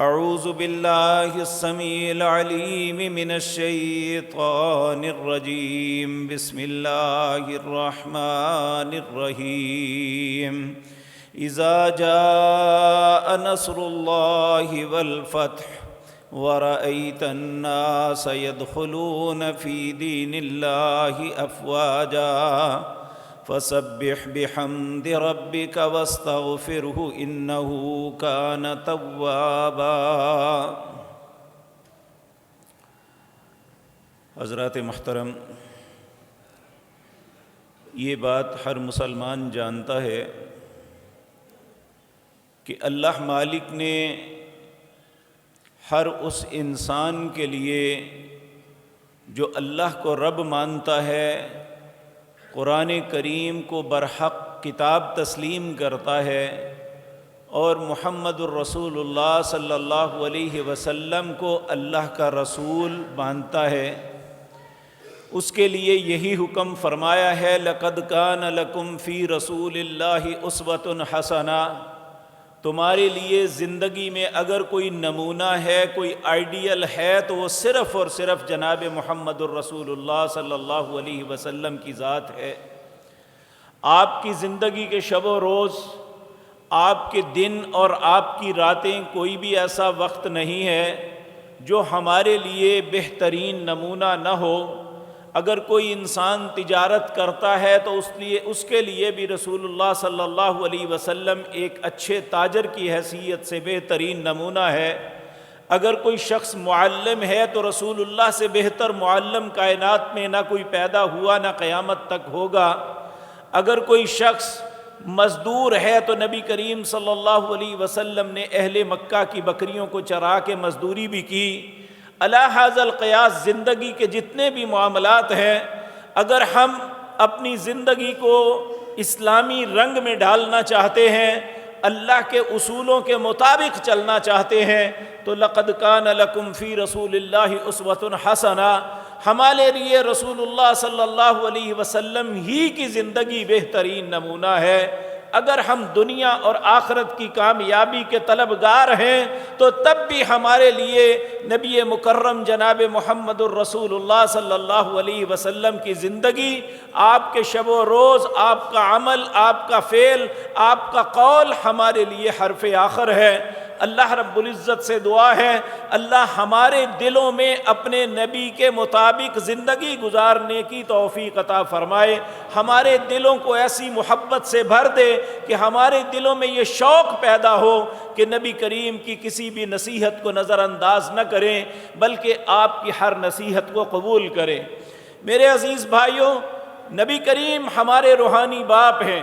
اعوذ باللہ السمیع العلیم من الشیطان الرجیم بسم اللہ الرحمن الرحیم اذا جاء نصر اللہ والفتح ورأیت الناس يدخلون فی دین اللہ افواجا فسبح بحمد ربک واستغفرہ انہ کان توابا۔ حضرات محترم، یہ بات ہر مسلمان جانتا ہے کہ اللہ مالک نے ہر اس انسان کے لیے جو اللہ کو رب مانتا ہے، قرآن کریم کو برحق کتاب تسلیم کرتا ہے اور محمد الرسول اللہ صلی اللہ علیہ وسلم کو اللہ کا رسول مانتا ہے، اس کے لیے یہی حکم فرمایا ہے لَقَدْ كَانَ لَكُمْ فِي رَسُولِ اللَّهِ أُسْوَةٌ حَسَنَةٌ۔ تمہارے لیے زندگی میں اگر کوئی نمونہ ہے، کوئی آئیڈیل ہے تو وہ صرف اور صرف جناب محمد الرسول اللہ صلی اللہ علیہ وسلم کی ذات ہے۔ آپ کی زندگی کے شب و روز، آپ کے دن اور آپ کی راتیں، کوئی بھی ایسا وقت نہیں ہے جو ہمارے لیے بہترین نمونہ نہ ہو۔ اگر کوئی انسان تجارت کرتا ہے تو اس کے لیے بھی رسول اللہ صلی اللہ علیہ وسلم ایک اچھے تاجر کی حیثیت سے بہترین نمونہ ہے۔ اگر کوئی شخص معلم ہے تو رسول اللہ سے بہتر معلم کائنات میں نہ کوئی پیدا ہوا نہ قیامت تک ہوگا۔ اگر کوئی شخص مزدور ہے تو نبی کریم صلی اللہ علیہ وسلم نے اہل مکہ کی بکریوں کو چرا کے مزدوری بھی کی۔ علی ھذا القیاس زندگی کے جتنے بھی معاملات ہیں، اگر ہم اپنی زندگی کو اسلامی رنگ میں ڈالنا چاہتے ہیں، اللہ کے اصولوں کے مطابق چلنا چاہتے ہیں تو لَقَدْ كَانَ لَكُمْ فِي رَسُولِ اللَّهِ أُسْوَةٌ حَسَنَةٌ۔ ہمارے لیے رسول اللہ صلی اللہ علیہ وسلم ہی کی زندگی بہترین نمونہ ہے۔ اگر ہم دنیا اور آخرت کی کامیابی کے طلبگار ہیں تو تب بھی ہمارے لیے نبی مکرم جناب محمد الرسول اللہ صلی اللہ علیہ وسلم کی زندگی، آپ کے شب و روز، آپ کا عمل، آپ کا فعل، آپ کا قول ہمارے لیے حرف آخر ہے۔ اللہ رب العزت سے دعا ہے اللہ ہمارے دلوں میں اپنے نبی کے مطابق زندگی گزارنے کی توفیق عطا فرمائے، ہمارے دلوں کو ایسی محبت سے بھر دے کہ ہمارے دلوں میں یہ شوق پیدا ہو کہ نبی کریم کی کسی بھی نصیحت کو نظر انداز نہ کریں بلکہ آپ کی ہر نصیحت کو قبول کریں۔ میرے عزیز بھائیوں، نبی کریم ہمارے روحانی باپ ہیں۔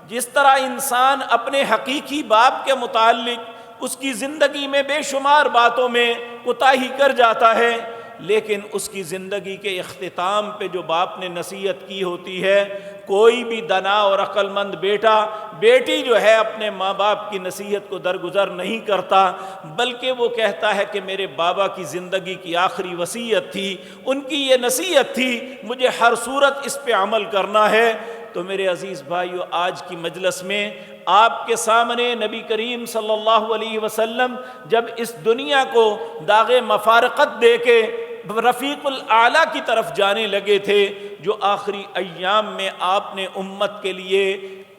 جس طرح انسان اپنے حقیقی باپ کے متعلق اس کی زندگی میں بے شمار باتوں میں کوتاہی کر جاتا ہے، لیکن اس کی زندگی کے اختتام پہ جو باپ نے نصیحت کی ہوتی ہے، کوئی بھی دانا اور عقل مند بیٹا بیٹی جو ہے اپنے ماں باپ کی نصیحت کو درگزر نہیں کرتا، بلکہ وہ کہتا ہے کہ میرے بابا کی زندگی کی آخری وصیت تھی، ان کی یہ نصیحت تھی، مجھے ہر صورت اس پہ عمل کرنا ہے۔ تو میرے عزیز بھائیو، آج کی مجلس میں آپ کے سامنے نبی کریم صلی اللہ علیہ وسلم جب اس دنیا کو داغ مفارقت دے کے رفیق الاعلیٰ کی طرف جانے لگے تھے، جو آخری ایام میں آپ نے امت کے لیے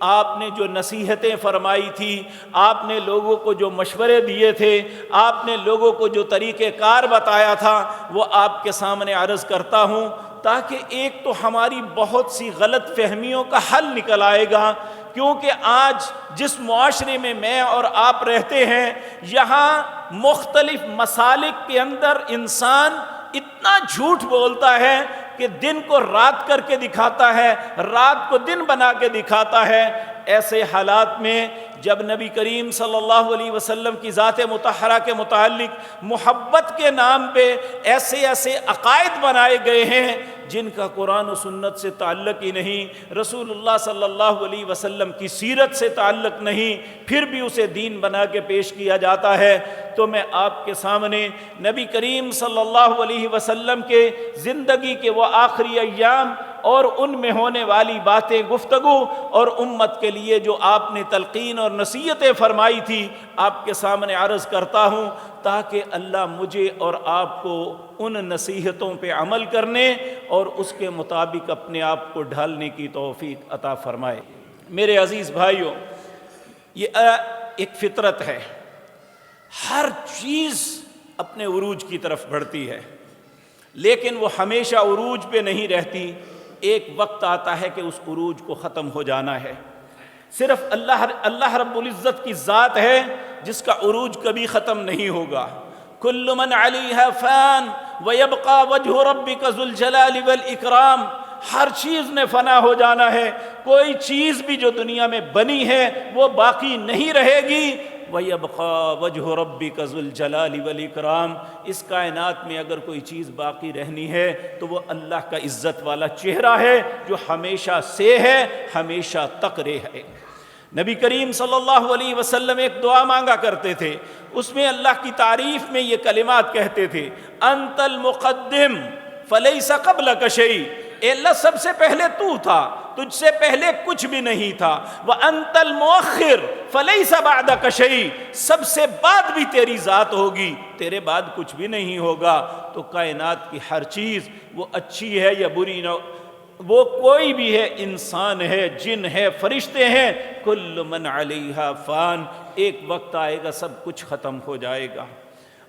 آپ نے جو نصیحتیں فرمائی تھی، آپ نے لوگوں کو جو مشورے دیے تھے، آپ نے لوگوں کو جو طریقہ کار بتایا تھا، وہ آپ کے سامنے عرض کرتا ہوں تاکہ ایک تو ہماری بہت سی غلط فہمیوں کا حل نکل آئے گا۔ کیونکہ آج جس معاشرے میں میں اور آپ رہتے ہیں، یہاں مختلف مسالک کے اندر انسان اتنا جھوٹ بولتا ہے کہ دن کو رات کر کے دکھاتا ہے، رات کو دن بنا کے دکھاتا ہے۔ ایسے حالات میں جب نبی کریم صلی اللہ علیہ وسلم کی ذات مطہرہ کے متعلق محبت کے نام پہ ایسے عقائد بنائے گئے ہیں جن کا قرآن و سنت سے تعلق ہی نہیں، رسول اللہ صلی اللہ علیہ وسلم کی سیرت سے تعلق نہیں، پھر بھی اسے دین بنا کے پیش کیا جاتا ہے، تو میں آپ کے سامنے نبی کریم صلی اللہ علیہ وسلم کے زندگی کے وہ آخری ایام اور ان میں ہونے والی باتیں گفتگو اور امت کے لیے جو آپ نے تلقین اور نصیحتیں فرمائی تھی آپ کے سامنے عرض کرتا ہوں تاکہ اللہ مجھے اور آپ کو ان نصیحتوں پہ عمل کرنے اور اس کے مطابق اپنے آپ کو ڈھالنے کی توفیق عطا فرمائے۔ میرے عزیز بھائیوں، یہ ایک فطرت ہے، ہر چیز اپنے عروج کی طرف بڑھتی ہے، لیکن وہ ہمیشہ عروج پہ نہیں رہتی، ایک وقت آتا ہے کہ اس عروج کو ختم ہو جانا ہے۔ صرف اللہ رب العزت کی ذات ہے جس کا عروج کبھی ختم نہیں ہوگا۔ کل من علیہا فان ویبقى وجہ ربک ذو الجلال والاکرام، ہر چیز نے فنا ہو جانا ہے، کوئی چیز بھی جو دنیا میں بنی ہے وہ باقی نہیں رہے گی۔ وَيَبْقَى وَجْهُ رَبِّكَ ذُو الْجَلَالِ وَالْإِكْرَامِ، اس کائنات میں اگر کوئی چیز باقی رہنی ہے تو وہ اللہ کا عزت والا چہرہ ہے جو ہمیشہ سے ہے، ہمیشہ تک رہے۔ نبی کریم صلی اللہ علیہ وسلم ایک دعا مانگا کرتے تھے، اس میں اللہ کی تعریف میں یہ کلمات کہتے تھے، انت المقدم فلیس قبلک شیء، اے اللہ سب سے پہلے تو تھا، تجھ سے پہلے کچھ بھی نہیں تھا، وَأَنْتَ الْمُؤَخِّرُ فَلَيْسَ بَعْدَكَ شَيْءٌ، سب سے بعد بھی تیری ذات ہوگی، تیرے بعد کچھ بھی نہیں ہوگا۔ تو کائنات کی ہر چیز وہ اچھی ہے یا بری، نہ وہ کوئی بھی ہے، انسان ہے، جن ہے، فرشتے ہیں، کل من علیہا فان، ایک وقت آئے گا سب کچھ ختم ہو جائے گا۔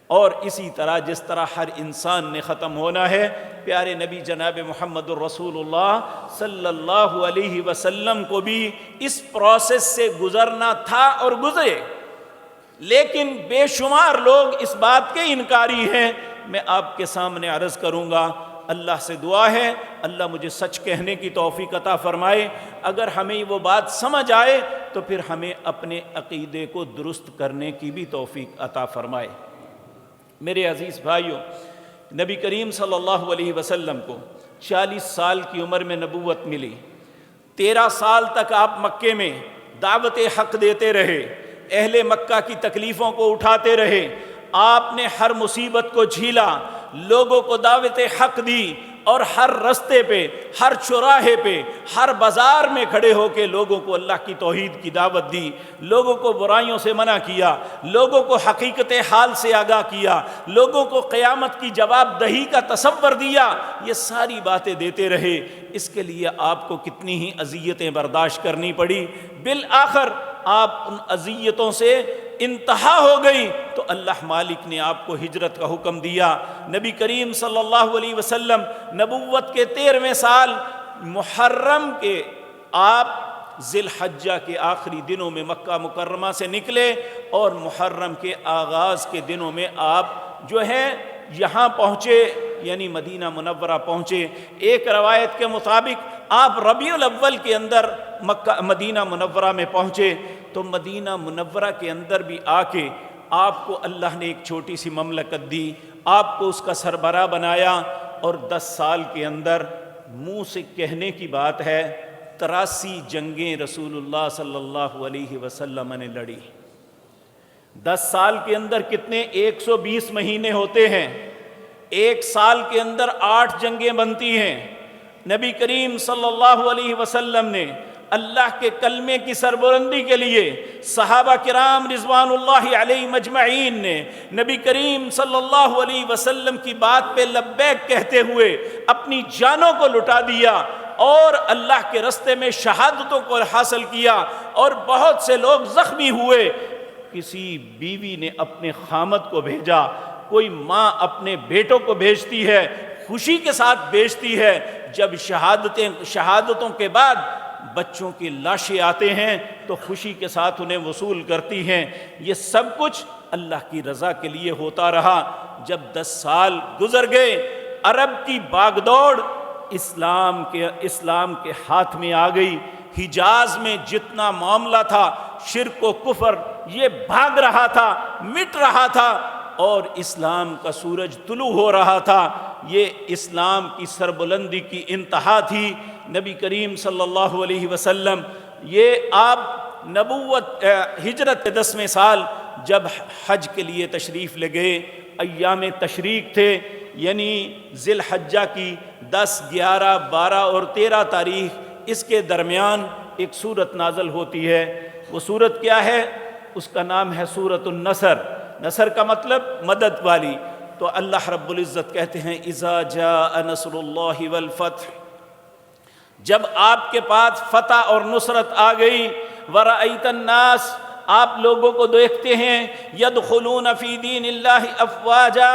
اور اسی طرح جس طرح ہر انسان نے ختم ہونا ہے، پیارے نبی جناب محمد الرسول اللہ صلی اللہ علیہ وسلم کو بھی اس پروسیس سے گزرنا تھا اور گزرے، لیکن بے شمار لوگ اس بات کے انکاری ہیں۔ میں آپ کے سامنے عرض کروں گا، اللہ سے دعا ہے اللہ مجھے سچ کہنے کی توفیق عطا فرمائے، اگر ہمیں وہ بات سمجھ آئے تو پھر ہمیں اپنے عقیدے کو درست کرنے کی بھی توفیق عطا فرمائے۔ میرے عزیز بھائیوں، نبی کریم صلی اللہ علیہ وسلم کو 40 سال کی عمر میں نبوت ملی، 13 سال تک آپ مکے میں دعوت حق دیتے رہے، اہل مکہ کی تکلیفوں کو اٹھاتے رہے، آپ نے ہر مصیبت کو جھیلا، لوگوں کو دعوت حق دی، اور ہر رستے پہ، ہر چوراہے پہ، ہر بازار میں کھڑے ہو کے لوگوں کو اللہ کی توحید کی دعوت دی، لوگوں کو برائیوں سے منع کیا، لوگوں کو حقیقت حال سے آگاہ کیا، لوگوں کو قیامت کی جواب دہی کا تصور دیا، یہ ساری باتیں دیتے رہے۔ اس کے لیے آپ کو کتنی ہی اذیتیں برداشت کرنی پڑی، بالآخر آپ ان اذیتوں سے انتہا ہو گئی تو اللہ مالک نے آپ کو ہجرت کا حکم دیا۔ نبی کریم صلی اللہ علیہ وسلم نبوت کے 13ویں سال محرم کے آپ ذی الحجہ کے آخری دنوں میں مکہ مکرمہ سے نکلے، اور محرم کے آغاز کے دنوں میں آپ جو ہیں یہاں پہنچے، یعنی مدینہ منورہ پہنچے۔ ایک روایت کے مطابق آپ ربیع الاول کے اندر مدینہ منورہ میں پہنچے، تو مدینہ منورہ کے اندر بھی آ کے آپ کو اللہ نے ایک چھوٹی سی مملکت دی، آپ کو اس کا سربراہ بنایا، اور 10 سال کے اندر منہ سے کہنے کی بات ہے 83 جنگیں رسول اللہ صلی اللہ علیہ وسلم نے لڑی۔ 10 سال کے اندر کتنے 120 مہینے ہوتے ہیں، ایک سال کے اندر 8 جنگیں بنتی ہیں۔ نبی کریم صلی اللہ علیہ وسلم نے اللہ کے کلمے کی سربلندی کے لیے صحابہ کرام رضوان اللہ علیہ مجمعین نے نبی کریم صلی اللہ علیہ وسلم کی بات پہ لبیک کہتے ہوئے اپنی جانوں کو لٹا دیا، اور اللہ کے رستے میں شہادتوں کو حاصل کیا، اور بہت سے لوگ زخمی ہوئے۔ کسی بیوی نے اپنے خامد کو بھیجا، کوئی ماں اپنے بیٹوں کو بھیجتی ہے، خوشی کے ساتھ بھیجتی ہے، جب شہادتوں کے بعد بچوں کی لاشیں آتے ہیں تو خوشی کے ساتھ انہیں وصول کرتی ہیں۔ یہ سب کچھ اللہ کی رضا کے لیے ہوتا رہا۔ جب 10 سال گزر گئے، عرب کی باغ دوڑ اسلام کے ہاتھ میں آ گئی۔ حجاز میں جتنا معاملہ تھا شرک و کفر، یہ بھاگ رہا تھا، مٹ رہا تھا، اور اسلام کا سورج طلوع ہو رہا تھا۔ یہ اسلام کی سربلندی کی انتہا تھی۔ نبی کریم صلی اللہ علیہ وسلم یہ آپ نبوت ہجرت 10ویں سال جب حج کے لیے تشریف لے گئے، ایام تشریق تھے، یعنی ذی الحجہ کی 10، 11، 12 اور 13 تاریخ، اس کے درمیان ایک سورت نازل ہوتی ہے۔ وہ سورت کیا ہے؟ اس کا نام ہے سورۃ النصر۔ نصر کا مطلب مدد والی. تو اللہ رب العزت کہتے ہیں اذا جاء نصر اللہ والفتح، جب آپ کے پاس فتح اور نصرت آ گئی. ورأیت الناس، آپ لوگوں کو دیکھتے ہیں، یدخلون فی دین اللہ افواجا،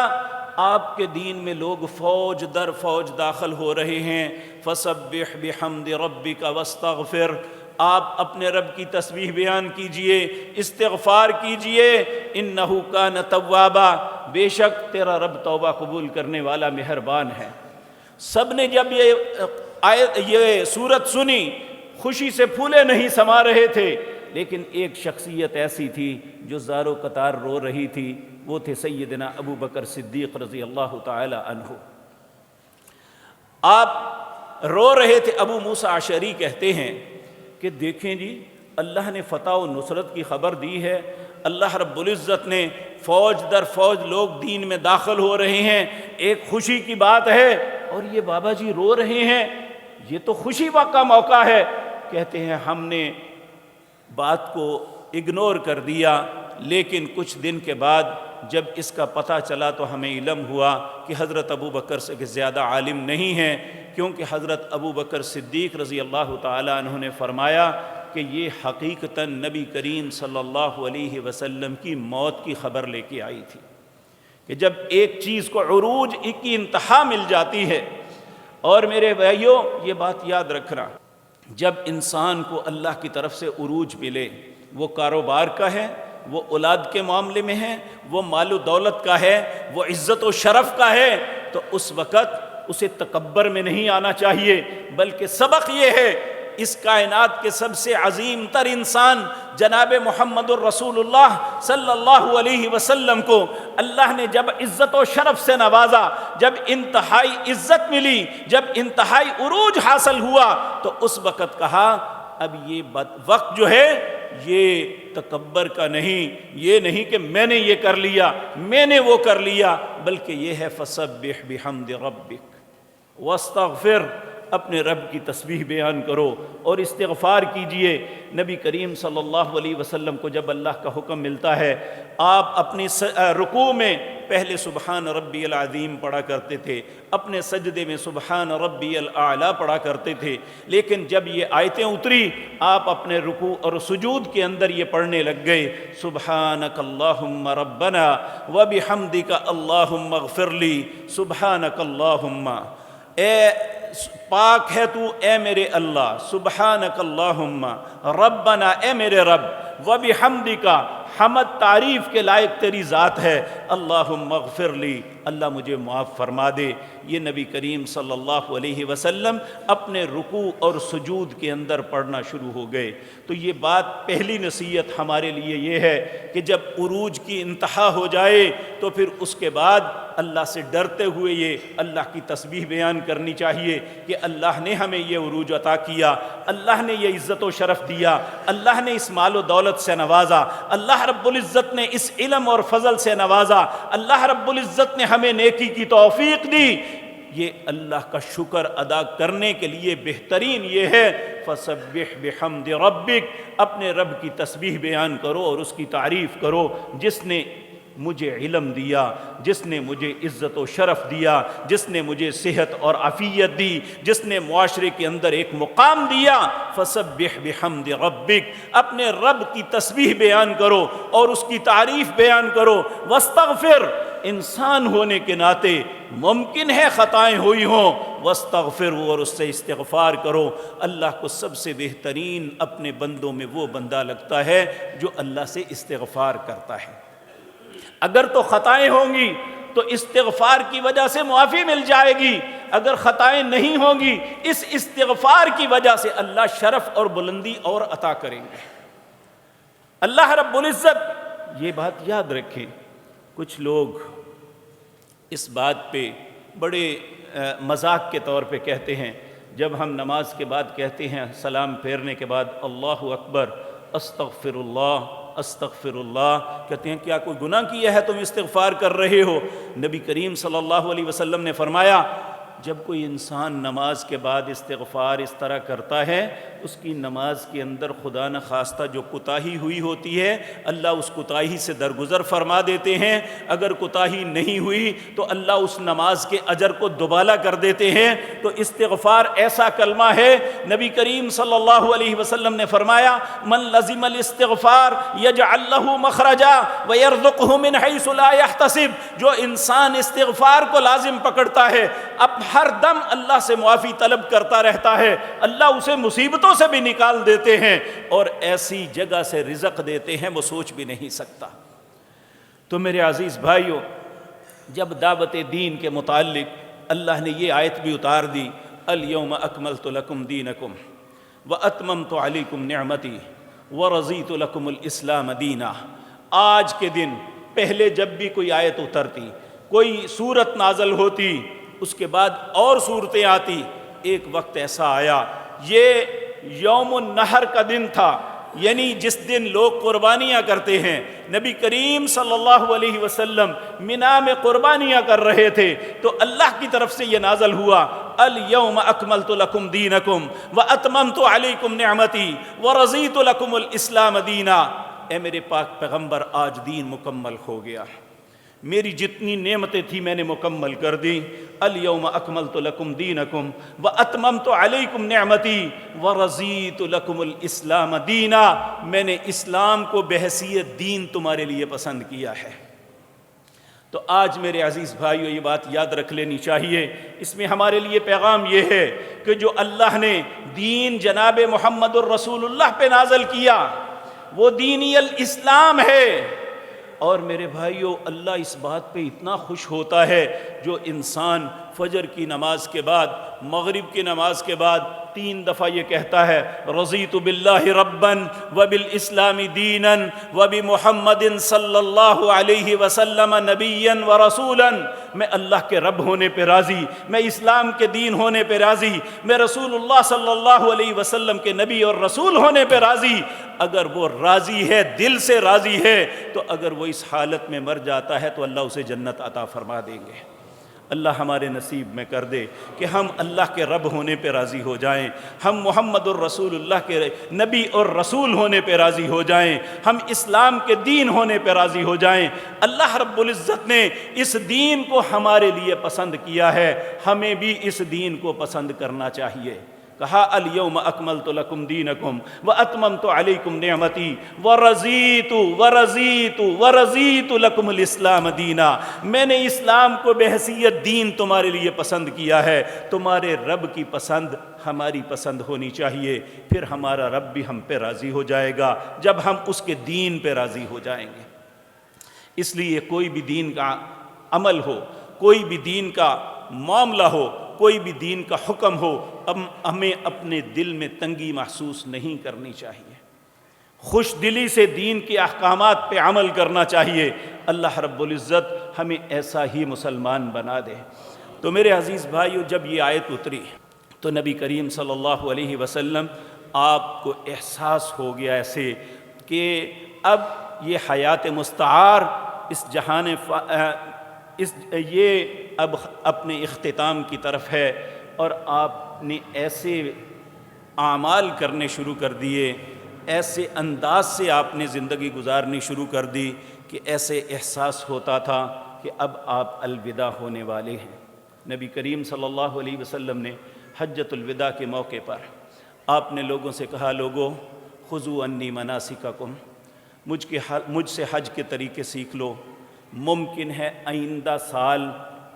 آپ کے دین میں لوگ فوج در فوج داخل ہو رہے ہیں. فسبح بحمد ربک واستغفر، آپ اپنے رب کی تسبیح بیان کیجئے، استغفار کیجئے. انہ کان توابا، بے شک تیرا رب توبہ قبول کرنے والا مہربان ہے. سب نے جب یہ سورت سنی خوشی سے پھولے نہیں سما رہے تھے، لیکن ایک شخصیت ایسی تھی جو زار و قطار رو رہی تھی، وہ تھے سیدنا ابو بکر صدیق رضی اللہ تعالی عنہ. آپ رو رہے تھے. ابو موسیٰ اشعری کہتے ہیں کہ دیکھیں جی، اللہ نے فتح و نصرت کی خبر دی ہے، اللہ رب العزت نے فوج در فوج لوگ دین میں داخل ہو رہے ہیں، ایک خوشی کی بات ہے، اور یہ بابا جی رو رہے ہیں، یہ تو خوشی کا موقع ہے. کہتے ہیں ہم نے بات کو اگنور کر دیا، لیکن کچھ دن کے بعد جب اس کا پتہ چلا تو ہمیں علم ہوا کہ حضرت ابو بکر سے زیادہ عالم نہیں ہیں، کیونکہ حضرت ابو بکر صدیق رضی اللہ تعالی عنہ نے فرمایا کہ یہ حقیقتاً نبی کریم صلی اللہ علیہ وسلم کی موت کی خبر لے کے آئی تھی، کہ جب ایک چیز کو عروج کی انتہا مل جاتی ہے. اور میرے بھائیوں یہ بات یاد رکھنا، جب انسان کو اللہ کی طرف سے عروج ملے، وہ کاروبار کا ہے، وہ اولاد کے معاملے میں ہے، وہ مال و دولت کا ہے، وہ عزت و شرف کا ہے، تو اس وقت اسے تکبر میں نہیں آنا چاہیے، بلکہ سبق یہ ہے، اس کائنات کے سب سے عظیم تر انسان جناب محمد الرسول اللہ صلی اللہ علیہ وسلم کو اللہ نے جب عزت و شرف سے نوازا، جب انتہائی عزت ملی، جب انتہائی عروج حاصل ہوا، تو اس وقت کہا اب یہ وقت جو ہے یہ تکبر کا نہیں، یہ نہیں کہ میں نے یہ کر لیا، میں نے وہ کر لیا، بلکہ یہ ہے فسبح بحمد ربک واستغفر، اپنے رب کی تسبیح بیان کرو اور استغفار کیجئے. نبی کریم صلی اللہ علیہ وسلم کو جب اللہ کا حکم ملتا ہے، آپ اپنی رکوع میں پہلے سبحان ربی العظیم پڑھا کرتے تھے، اپنے سجدے میں سبحان ربی الاعلیٰ پڑھا کرتے تھے، لیکن جب یہ آیتیں اتری آپ اپنے رکوع اور سجود کے اندر یہ پڑھنے لگ گئے، سبحانک اللہم ربنا وبحمدک اللہم اغفر لی، سبحانک اللہم، اے پاک ہے تو اے میرے اللہ، سبحانک اللہم ربنا، اے میرے رب، وبحمدک، حمد تعریف کے لائق تیری ذات ہے، اللہم اغفر لی، اللہ مجھے معاف فرما دے. یہ نبی کریم صلی اللہ علیہ وسلم اپنے رکوع اور سجود کے اندر پڑھنا شروع ہو گئے. تو یہ بات پہلی نصیحت ہمارے لیے یہ ہے کہ جب عروج کی انتہا ہو جائے تو پھر اس کے بعد اللہ سے ڈرتے ہوئے یہ اللہ کی تسبیح بیان کرنی چاہیے کہ اللہ نے ہمیں یہ عروج عطا کیا، اللہ نے یہ عزت و شرف دیا، اللہ نے اس مال و دولت سے نوازا، اللہ رب العزت نے اس علم اور فضل سے نوازا، اللہ رب العزت نے ہمیں نیکی کی توفیق دی. یہ اللہ کا شکر ادا کرنے کے لیے بہترین یہ ہے فسبح بحمد ربک، اپنے رب کی تسبیح بیان کرو اور اس کی تعریف کرو، جس نے مجھے علم دیا، جس نے مجھے عزت و شرف دیا، جس نے مجھے صحت اور عافیت دی، جس نے معاشرے کے اندر ایک مقام دیا. فسبح بحمد ربک، اپنے رب کی تسبیح بیان کرو اور اس کی تعریف بیان کرو. واستغفر، انسان ہونے کے ناطے ممکن ہے خطائیں ہوئی ہوں، واستغفر، اور اس سے استغفار کرو. اللہ کو سب سے بہترین اپنے بندوں میں وہ بندہ لگتا ہے جو اللہ سے استغفار کرتا ہے. اگر تو خطائیں ہوں گی تو استغفار کی وجہ سے معافی مل جائے گی، اگر خطائیں نہیں ہوں گی اس استغفار کی وجہ سے اللہ شرف اور بلندی اور عطا کریں گے. اللہ رب العزت، یہ بات یاد رکھیں، کچھ لوگ اس بات پہ بڑے مذاق کے طور پہ کہتے ہیں، جب ہم نماز کے بعد کہتے ہیں سلام پھیرنے کے بعد اللہ اکبر، استغفر اللہ استغفر اللہ، کہتے ہیں کیا کوئی گناہ کیا ہے تم استغفار کر رہے ہو؟ نبی کریم صلی اللہ علیہ وسلم نے فرمایا جب کوئی انسان نماز کے بعد استغفار اس طرح کرتا ہے، اس کی نماز کے اندر خدا نخواستہ جو کوتاہی ہوئی ہوتی ہے اللہ اس کوتاہی سے درگزر فرما دیتے ہیں۔ اگر کوتاہی نہیں ہوئی تو اللہ اس نماز کے اجر کو دوبالا کر دیتے ہیں۔ تو استغفار ایسا کلمہ ہے، نبی کریم صلی اللہ علیہ وسلم نے فرمایا من لزم الاستغفار یجعل له مخرجا ویرزقہ من حیث لا یحتسب، جو انسان استغفار کو لازم پکڑتا ہے اب ہر دم اللہ سے معافی طلب کرتا رہتا ہے، اللہ اسے مصیبتوں سے بھی نکال دیتے ہیں اور ایسی جگہ سے رزق دیتے ہیں وہ سوچ بھی نہیں سکتا۔ تو میرے عزیز بھائیو، جب دعوت دین کے متعلق اللہ نے یہ آیت بھی اتار دی الیوم اکملت لکم دینکم واتممت علیکم نعمتی ورضیت لکم الاسلام دینا، آج کے دن پہلے جب بھی کوئی آیت اترتی، کوئی صورت نازل ہوتی، اس کے بعد اور صورتیں آتی، ایک وقت ایسا آیا یہ یوم النحر کا دن تھا، یعنی جس دن لوگ قربانیاں کرتے ہیں، نبی کریم صلی اللہ علیہ وسلم منا میں قربانیاں کر رہے تھے، تو اللہ کی طرف سے یہ نازل ہوا الیوم اکملت لکم دینکم واتممت علیکم نعمتی ورضیت لکم الاسلام دینا۔ اے میرے پاک پیغمبر، آج دین مکمل ہو گیا، میری جتنی نعمتیں تھیں میں نے مکمل کر دی۔ الیوم اکملت لکم دینکم واتممت علیکم نعمتی ورضیت لکم الاسلام دینا، میں نے اسلام کو بحیثیت دین تمہارے لیے پسند کیا ہے۔ تو آج میرے عزیز بھائیو یہ بات یاد رکھ لینی چاہیے، اس میں ہمارے لیے پیغام یہ ہے کہ جو اللہ نے دین جناب محمد الرسول اللہ پہ نازل کیا وہ دینی الاسلام ہے۔ اور میرے بھائیو، اللہ اس بات پہ اتنا خوش ہوتا ہے جو انسان فجر کی نماز کے بعد، مغرب کی نماز کے بعد 3 دفعہ یہ کہتا ہے رضیت باللہ ربا وبالاسلام دینا وبمحمد صلی اللہ علیہ وسلم نبیا ورسولا، میں اللہ کے رب ہونے پہ راضی، میں اسلام کے دین ہونے پہ راضی، میں رسول اللہ صلی اللہ علیہ وسلم کے نبی اور رسول ہونے پہ راضی۔ اگر وہ راضی ہے، دل سے راضی ہے، تو اگر وہ اس حالت میں مر جاتا ہے تو اللہ اسے جنت عطا فرما دیں گے۔ اللہ ہمارے نصیب میں کر دے کہ ہم اللہ کے رب ہونے پہ راضی ہو جائیں، ہم محمد الرسول اللہ کے نبی اور رسول ہونے پہ راضی ہو جائیں، ہم اسلام کے دین ہونے پہ راضی ہو جائیں۔ اللہ رب العزت نے اس دین کو ہمارے لیے پسند کیا ہے، ہمیں بھی اس دین کو پسند کرنا چاہیے۔ کہا الیوم اکملت لکم دینکم واتممت علیکم نعمتی ورضیت لکم الاسلام دینا، میں نے اسلام کو بحیثیت دین تمہارے لیے پسند کیا ہے۔ تمہارے رب کی پسند ہماری پسند ہونی چاہیے، پھر ہمارا رب بھی ہم پہ راضی ہو جائے گا جب ہم اس کے دین پہ راضی ہو جائیں گے۔ اس لیے کوئی بھی دین کا عمل ہو، کوئی بھی دین کا معاملہ ہو، کوئی بھی دین کا حکم ہو، ہمیں اپنے دل میں تنگی محسوس نہیں کرنی چاہیے، خوش دلی سے دین کے احکامات پہ عمل کرنا چاہیے۔ اللہ رب العزت ہمیں ایسا ہی مسلمان بنا دے۔ تو میرے عزیز بھائیو، جب یہ آیت اتری تو نبی کریم صلی اللہ علیہ وسلم آپ کو احساس ہو گیا ایسے کہ اب یہ حیات مستعار اس جہان یہ اب اپنے اختتام کی طرف ہے، اور آپ نے ایسے اعمال کرنے شروع کر دیے، ایسے انداز سے آپ نے زندگی گزارنی شروع کر دی کہ ایسے احساس ہوتا تھا کہ اب آپ الوداع ہونے والے ہیں۔ نبی کریم صلی اللہ علیہ وسلم نے حجۃ الوداع کے موقع پر آپ نے لوگوں سے کہا، لوگوں خذوا انی مناسککم، مجھ سے حج کے طریقے سیکھ لو، ممکن ہے آئندہ سال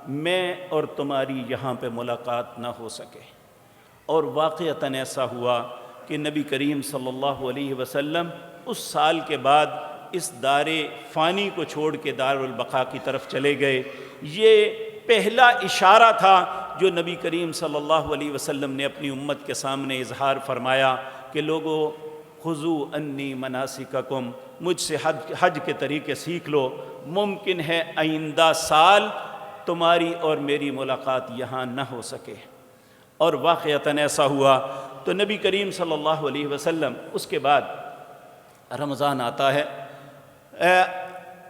میں اور تمہاری یہاں پہ ملاقات نہ ہو سکے۔ اور واقعتاً ایسا ہوا کہ نبی کریم صلی اللہ علیہ وسلم اس سال کے بعد اس دار فانی کو چھوڑ کے دار البقاء کی طرف چلے گئے۔ یہ پہلا اشارہ تھا جو نبی کریم صلی اللہ علیہ وسلم نے اپنی امت کے سامنے اظہار فرمایا کہ لوگوں خذوا انی مناسککم، مجھ سے حج کے طریقے سیکھ لو، ممکن ہے آئندہ سال تمہاری اور میری ملاقات یہاں نہ ہو سکے۔ اور واقعتاً ایسا ہوا۔ تو نبی کریم صلی اللہ علیہ وسلم اس کے بعد رمضان آتا ہے،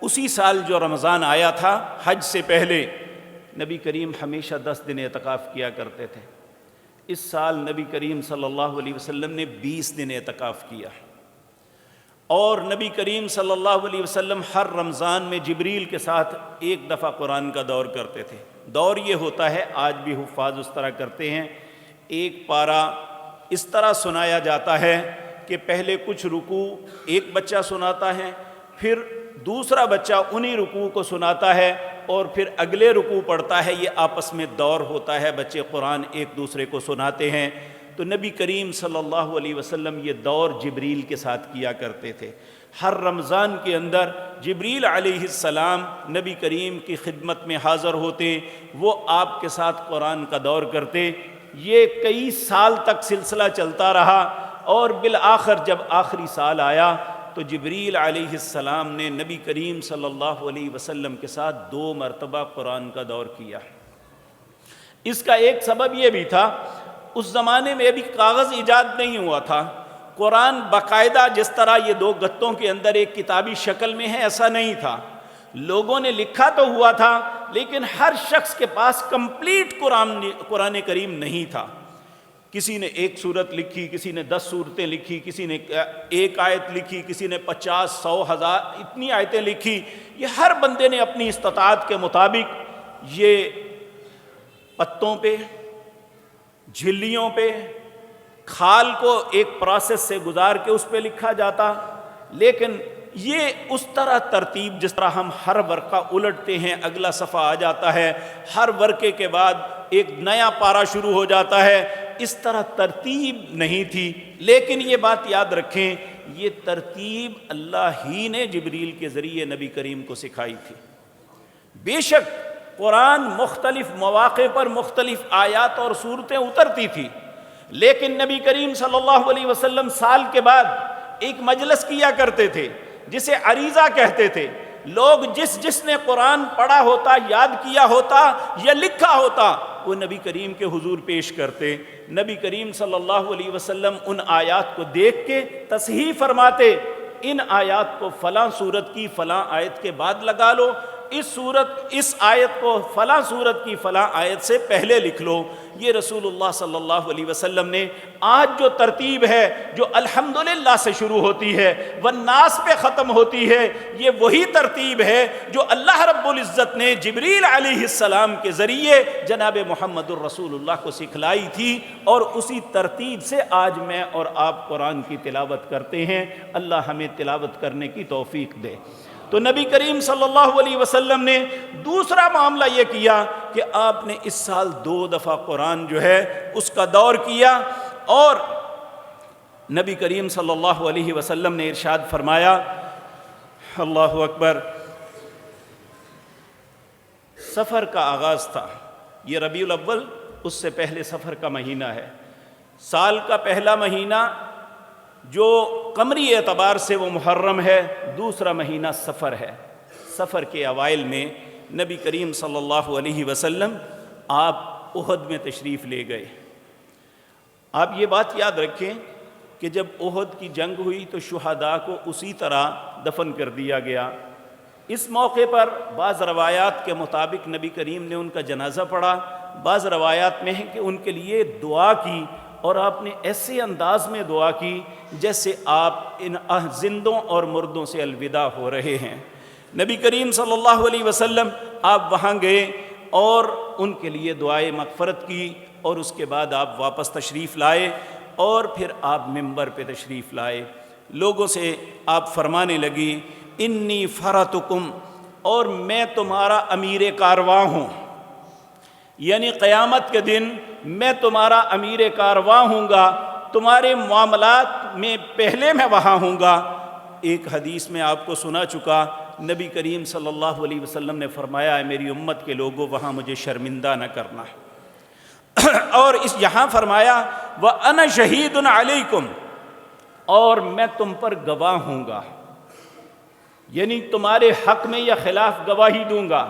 اسی سال جو رمضان آیا تھا حج سے پہلے، نبی کریم ہمیشہ 10 دن اعتکاف کیا کرتے تھے۔ اس سال نبی کریم صلی اللہ علیہ وسلم نے 20 دن اعتکاف کیا، اور نبی کریم صلی اللہ علیہ وسلم ہر رمضان میں جبریل کے ساتھ ایک دفعہ قرآن کا دور کرتے تھے۔ دور یہ ہوتا ہے، آج بھی حفاظ اس طرح کرتے ہیں، ایک پارہ اس طرح سنایا جاتا ہے کہ پہلے کچھ رکوع ایک بچہ سناتا ہے، پھر دوسرا بچہ انہی رکوع کو سناتا ہے، اور پھر اگلے رکوع پڑھتا ہے۔ یہ آپس میں دور ہوتا ہے، بچے قرآن ایک دوسرے کو سناتے ہیں۔ تو نبی کریم صلی اللہ علیہ وسلم یہ دور جبریل کے ساتھ کیا کرتے تھے۔ ہر رمضان کے اندر جبریل علیہ السلام نبی کریم کی خدمت میں حاضر ہوتے، وہ آپ کے ساتھ قرآن کا دور کرتے۔ یہ کئی سال تک سلسلہ چلتا رہا، اور بالآخر جب آخری سال آیا تو جبریل علیہ السلام نے نبی کریم صلی اللہ علیہ وسلم کے ساتھ 2 مرتبہ قرآن کا دور کیا۔ اس کا ایک سبب یہ بھی تھا، اس زمانے میں ابھی کاغذ ایجاد نہیں ہوا تھا۔ قرآن باقاعدہ جس طرح یہ 2 گتوں کے اندر ایک کتابی شکل میں ہے، ایسا نہیں تھا۔ لوگوں نے لکھا تو ہوا تھا، لیکن ہر شخص کے پاس کمپلیٹ قرآن کریم نہیں تھا۔ کسی نے 1 سورت لکھی، کسی نے 10 سورتیں لکھی، کسی نے 1 آیت لکھی، کسی نے 50، 100، 1000 اتنی آیتیں لکھی۔ یہ ہر بندے نے اپنی استطاعت کے مطابق یہ پتوں پہ، جھلیوں پہ، کھال کو ایک پروسیس سے گزار کے اس پہ لکھا جاتا۔ لیکن یہ اس طرح ترتیب، جس طرح ہم ہر ورقہ الٹتے ہیں اگلا صفحہ آ جاتا ہے، ہر ورقے کے بعد ایک نیا پارہ شروع ہو جاتا ہے، اس طرح ترتیب نہیں تھی۔ لیکن یہ بات یاد رکھیں، یہ ترتیب اللہ ہی نے جبریل کے ذریعے نبی کریم کو سکھائی تھی۔ بے شک قرآن مختلف مواقع پر مختلف آیات اور صورتیں اترتی تھی، لیکن نبی کریم صلی اللہ علیہ وسلم سال کے بعد ایک مجلس کیا کرتے تھے جسے عریضہ کہتے تھے۔ لوگ جس نے قرآن پڑھا ہوتا، یاد کیا ہوتا یا لکھا ہوتا، وہ نبی کریم کے حضور پیش کرتے۔ نبی کریم صلی اللہ علیہ وسلم ان آیات کو دیکھ کے تصحیح فرماتے، ان آیات کو فلاں سورت کی فلاں آیت کے بعد لگا لو، اس آیت کو فلاں سورت کی فلاں آیت سے پہلے لکھ لو۔ یہ رسول اللہ صلی اللہ علیہ وسلم نے آج جو ترتیب ہے، جو الحمدللہ سے شروع ہوتی ہے والناس پہ ختم ہوتی ہے، یہ وہی ترتیب ہے جو اللہ رب العزت نے جبریل علیہ السلام کے ذریعے جناب محمد الرسول اللہ کو سکھلائی تھی، اور اسی ترتیب سے آج میں اور آپ قرآن کی تلاوت کرتے ہیں۔ اللہ ہمیں تلاوت کرنے کی توفیق دے۔ تو نبی کریم صلی اللہ علیہ وسلم نے دوسرا معاملہ یہ کیا کہ آپ نے اس سال 2 دفعہ قرآن جو ہے اس کا دور کیا، اور نبی کریم صلی اللہ علیہ وسلم نے ارشاد فرمایا، اللہ اکبر، سفر کا آغاز تھا، یہ ربیع الاول، اس سے پہلے سفر کا مہینہ ہے۔ سال کا پہلا مہینہ جو قمری اعتبار سے وہ محرم ہے، دوسرا مہینہ سفر ہے۔ سفر کے اوائل میں نبی کریم صلی اللہ علیہ وسلم آپ احد میں تشریف لے گئے۔ آپ یہ بات یاد رکھیں کہ جب احد کی جنگ ہوئی تو شہداء کو اسی طرح دفن کر دیا گیا۔ اس موقع پر بعض روایات کے مطابق نبی کریم نے ان کا جنازہ پڑھا، بعض روایات میں ہے کہ ان کے لیے دعا کی، اور آپ نے ایسے انداز میں دعا کی جیسے آپ ان زندوں اور مردوں سے الوداع ہو رہے ہیں۔ نبی کریم صلی اللہ علیہ وسلم آپ وہاں گئے اور ان کے لیے دعائے مغفرت کی، اور اس کے بعد آپ واپس تشریف لائے، اور پھر آپ ممبر پہ تشریف لائے۔ لوگوں سے آپ فرمانے لگی، انی فرتکم، اور میں تمہارا امیر کارواں ہوں، یعنی قیامت کے دن میں تمہارا امیر کارواں ہوں گا، تمہارے معاملات میں پہلے میں وہاں ہوں گا۔ ایک حدیث میں آپ کو سنا چکا، نبی کریم صلی اللہ علیہ وسلم نے فرمایا ہے میری امت کے لوگوں وہاں مجھے شرمندہ نہ کرنا، اور یہاں فرمایا وَأَنَا شَهِيدٌ عَلَيْكُمْ، اور میں تم پر گواہ ہوں گا، یعنی تمہارے حق میں یا خلاف گواہی دوں گا۔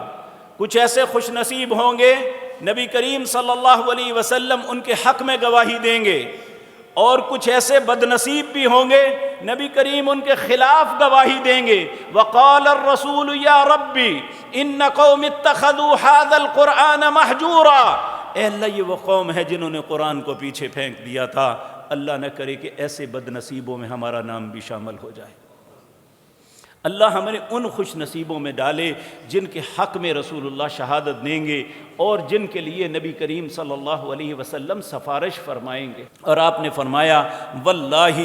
کچھ ایسے خوش نصیب ہوں گے نبی کریم صلی اللہ علیہ وسلم ان کے حق میں گواہی دیں گے، اور کچھ ایسے بد نصیب بھی ہوں گے نبی کریم ان کے خلاف گواہی دیں گے. وقال الرسول یا ربی ان قوم اتخذوا هذا القرآن مہجورا. اے اللہ یہ وہ قوم ہے جنہوں نے قرآن کو پیچھے پھینک دیا تھا. اللہ نہ کرے کہ ایسے بد نصیبوں میں ہمارا نام بھی شامل ہو جائے. اللہ ہمیں ان خوش نصیبوں میں ڈالے جن کے حق میں رسول اللہ شہادت دیں گے اور جن کے لیے نبی کریم صلی اللہ علیہ وسلم سفارش فرمائیں گے. اور آپ نے فرمایا واللہ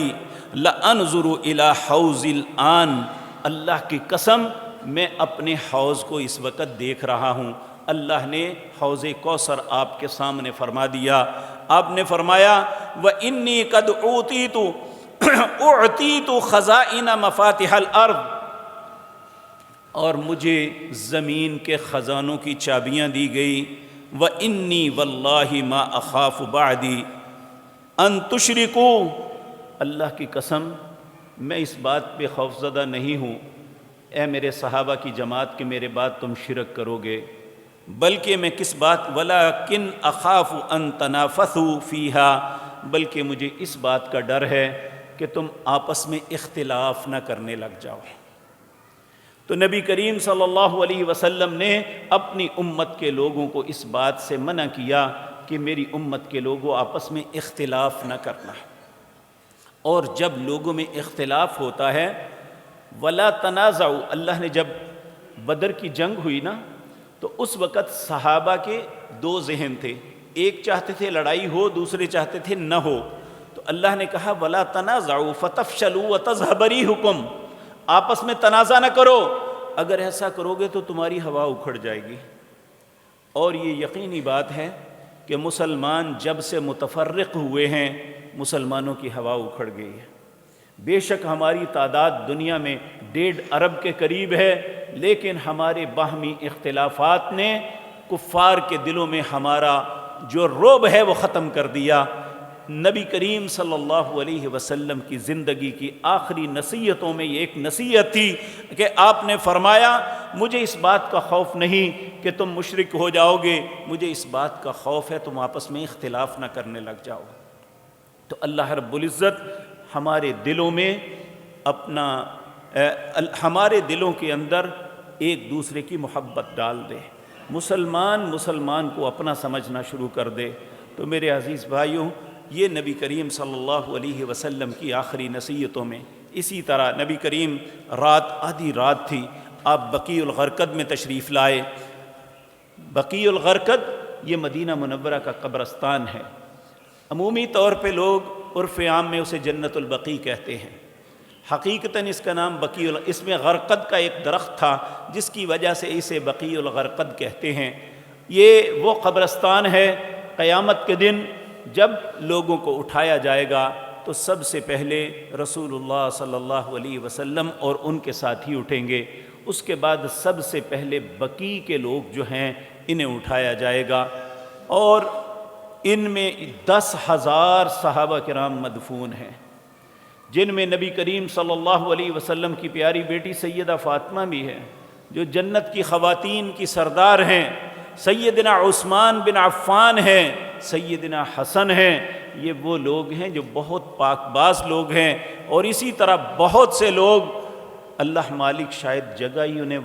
لانظر الی حوض الآن، اللہ کی قسم میں اپنے حوض کو اس وقت دیکھ رہا ہوں. اللہ نے حوض کوثر آپ کے سامنے فرما دیا. آپ نے فرمایا وانی قد اعطیت خزائن مفاتح الارض، اور مجھے زمین کے خزانوں کی چابیاں دی گئی. وَإِنِّي وَاللَّهِ مَا أَخَافُ بَعْدِي أَن تُشْرِكُوا، اللہ کی قسم میں اس بات پہ خوفزدہ نہیں ہوں اے میرے صحابہ کی جماعت کہ میرے بعد تم شرک کرو گے، بلکہ میں کس بات وَلَكِنْ أَخَافُ أَن تَنَافَسُوا فِيهَا، بلکہ مجھے اس بات کا ڈر ہے کہ تم آپس میں اختلاف نہ کرنے لگ جاؤ. تو نبی کریم صلی اللہ علیہ وسلم نے اپنی امت کے لوگوں کو اس بات سے منع کیا کہ میری امت کے لوگوں آپس میں اختلاف نہ کرنا. اور جب لوگوں میں اختلاف ہوتا ہے ولا تنازعوا، اللہ نے جب بدر کی جنگ ہوئی نا تو اس وقت صحابہ کے دو ذہن تھے، ایک چاہتے تھے لڑائی ہو، دوسرے چاہتے تھے نہ ہو. تو اللہ نے کہا ولا تنازعوا فتفشلوا وتذهب ريحكم، آپس میں تنازع نہ کرو، اگر ایسا کرو گے تو تمہاری ہوا اکھڑ جائے گی. اور یہ یقینی بات ہے کہ مسلمان جب سے متفرق ہوئے ہیں مسلمانوں کی ہوا اکھڑ گئی ہے. بے شک ہماری تعداد دنیا میں 1.5 ارب کے قریب ہے، لیکن ہمارے باہمی اختلافات نے کفار کے دلوں میں ہمارا جو رعب ہے وہ ختم کر دیا. نبی کریم صلی اللہ علیہ وسلم کی زندگی کی آخری نصیحتوں میں یہ ایک نصیحت تھی کہ آپ نے فرمایا مجھے اس بات کا خوف نہیں کہ تم مشرک ہو جاؤ گے، مجھے اس بات کا خوف ہے تم آپس میں اختلاف نہ کرنے لگ جاؤ. تو اللہ رب العزت ہمارے دلوں میں ہمارے دلوں کے اندر ایک دوسرے کی محبت ڈال دے، مسلمان کو اپنا سمجھنا شروع کر دے. تو میرے عزیز بھائیوں، یہ نبی کریم صلی اللہ علیہ وسلم کی آخری نصیحتوں میں. اسی طرح نبی کریم آدھی رات تھی، آپ بقیع الغرقد میں تشریف لائے. بقیع الغرقد یہ مدینہ منورہ کا قبرستان ہے. عمومی طور پہ لوگ عرف عام میں اسے جنت البقیع کہتے ہیں، حقیقتاً اس کا نام اس میں غرقد کا ایک درخت تھا جس کی وجہ سے اسے بقیع الغرقد کہتے ہیں. یہ وہ قبرستان ہے قیامت کے دن جب لوگوں کو اٹھایا جائے گا تو سب سے پہلے رسول اللہ صلی اللہ علیہ وسلم اور ان کے ساتھی اٹھیں گے. اس کے بعد سب سے پہلے بقیع کے لوگ جو ہیں انہیں اٹھایا جائے گا، اور ان میں 10,000 صحابہ کرام مدفون ہیں، جن میں نبی کریم صلی اللہ علیہ وسلم کی پیاری بیٹی سیدہ فاطمہ بھی ہے جو جنت کی خواتین کی سردار ہیں، سیدنا عثمان بن عفان ہیں، سیدنا حسن ہیں. یہ وہ لوگ ہیں جو بہت پاک باز لوگ ہیں. اور اسی طرح بہت سے لوگ اللہ مالک شاید جگہ ہی انہیں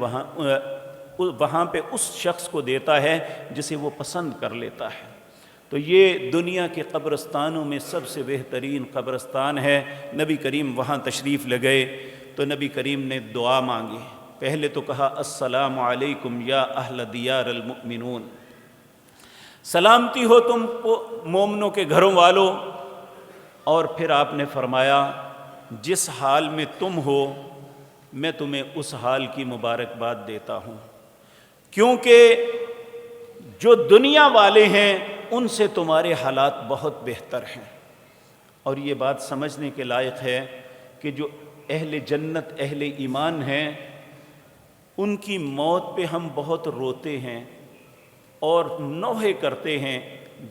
وہاں پہ اس شخص کو دیتا ہے جسے وہ پسند کر لیتا ہے. تو یہ دنیا کے قبرستانوں میں سب سے بہترین قبرستان ہے. نبی کریم وہاں تشریف لے گئے تو نبی کریم نے دعا مانگی. پہلے تو کہا السلام علیکم یا اہل دیار المؤمنون، سلامتی ہو تم مومنوں کے گھروں والوں. اور پھر آپ نے فرمایا جس حال میں تم ہو میں تمہیں اس حال کی مبارکباد دیتا ہوں، کیونکہ جو دنیا والے ہیں ان سے تمہارے حالات بہت بہتر ہیں. اور یہ بات سمجھنے کے لائق ہے کہ جو اہل جنت اہل ایمان ہیں ان کی موت پہ ہم بہت روتے ہیں اور نوحے کرتے ہیں،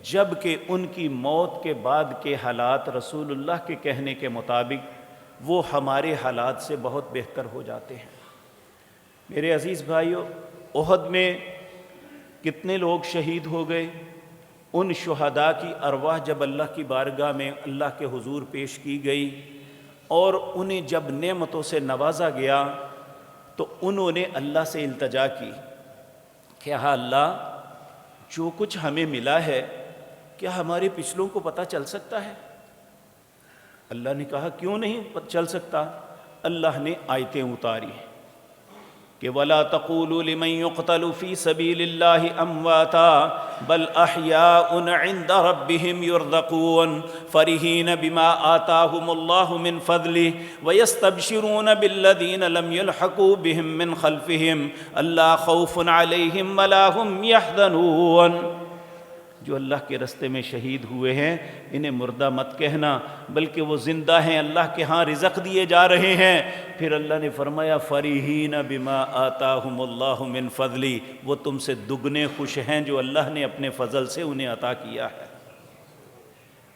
جبکہ ان کی موت کے بعد کے حالات رسول اللہ کے کہنے کے مطابق وہ ہمارے حالات سے بہت بہتر ہو جاتے ہیں. میرے عزیز بھائیو، احد میں کتنے لوگ شہید ہو گئے؟ ان شہداء کی ارواح جب اللہ کی بارگاہ میں اللہ کے حضور پیش کی گئی اور انہیں جب نعمتوں سے نوازا گیا تو انہوں نے اللہ سے التجا کی کہ ہاں اللہ، جو کچھ ہمیں ملا ہے کیا ہمارے پچھلوں کو پتہ چل سکتا ہے؟ اللہ نے کہا کیوں نہیں چل سکتا؟ اللہ نے آیتیں اتاری کہ وَلَا تَقُولُوا لِمَنْ يُقْتَلُ فِي سَبِيلِ اللَّهِ أَمْوَاتًا بَلْ أَحْيَاءٌ عِنْدَ رَبِّهِمْ يُرْزَقُونَ فَرِحِينَ بِمَا آتَاهُمُ اللَّهُ مِنْ فَضْلِهِ وَيَسْتَبْشِرُونَ بِالَّذِينَ لَمْ يَلْحَقُوا بِهِمْ مِنْ خَلْفِهِمْ أَلَّا خَوْفٌ عَلَيْهِمْ وَلَا هُمْ يَحْزَنُونَ۔ جو اللہ کے رستے میں شہید ہوئے ہیں انہیں مردہ مت کہنا، بلکہ وہ زندہ ہیں، اللہ کے ہاں رزق دیے جا رہے ہیں۔ پھر اللہ نے فرمایا فریحین بما آتاہم اللہ من فضلی، وہ تم سے دگنے خوش ہیں جو اللہ نے اپنے فضل سے انہیں عطا کیا ہے۔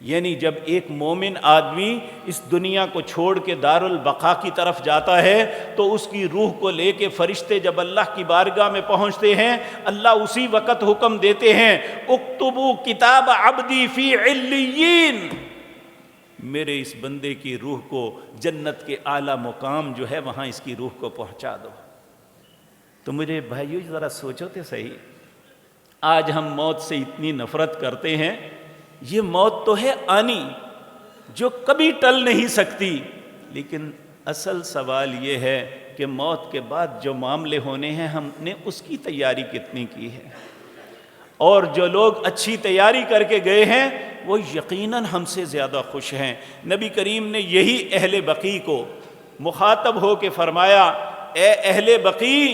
یعنی جب ایک مومن آدمی اس دنیا کو چھوڑ کے دار البقاء کی طرف جاتا ہے تو اس کی روح کو لے کے فرشتے جب اللہ کی بارگاہ میں پہنچتے ہیں، اللہ اسی وقت حکم دیتے ہیں اکتبوا کتاب عبدی فی علیین، میرے اس بندے کی روح کو جنت کے اعلیٰ مقام جو ہے وہاں اس کی روح کو پہنچا دو۔ تو میرے بھائیو ذرا سوچو تو صحیح، آج ہم موت سے اتنی نفرت کرتے ہیں، یہ موت تو ہے آنی جو کبھی ٹل نہیں سکتی، لیکن اصل سوال یہ ہے کہ موت کے بعد جو معاملے ہونے ہیں ہم نے اس کی تیاری کتنی کی ہے، اور جو لوگ اچھی تیاری کر کے گئے ہیں وہ یقیناً ہم سے زیادہ خوش ہیں۔ نبی کریم نے یہی اہل بقیع کو مخاطب ہو کے فرمایا اے اہل بقیع،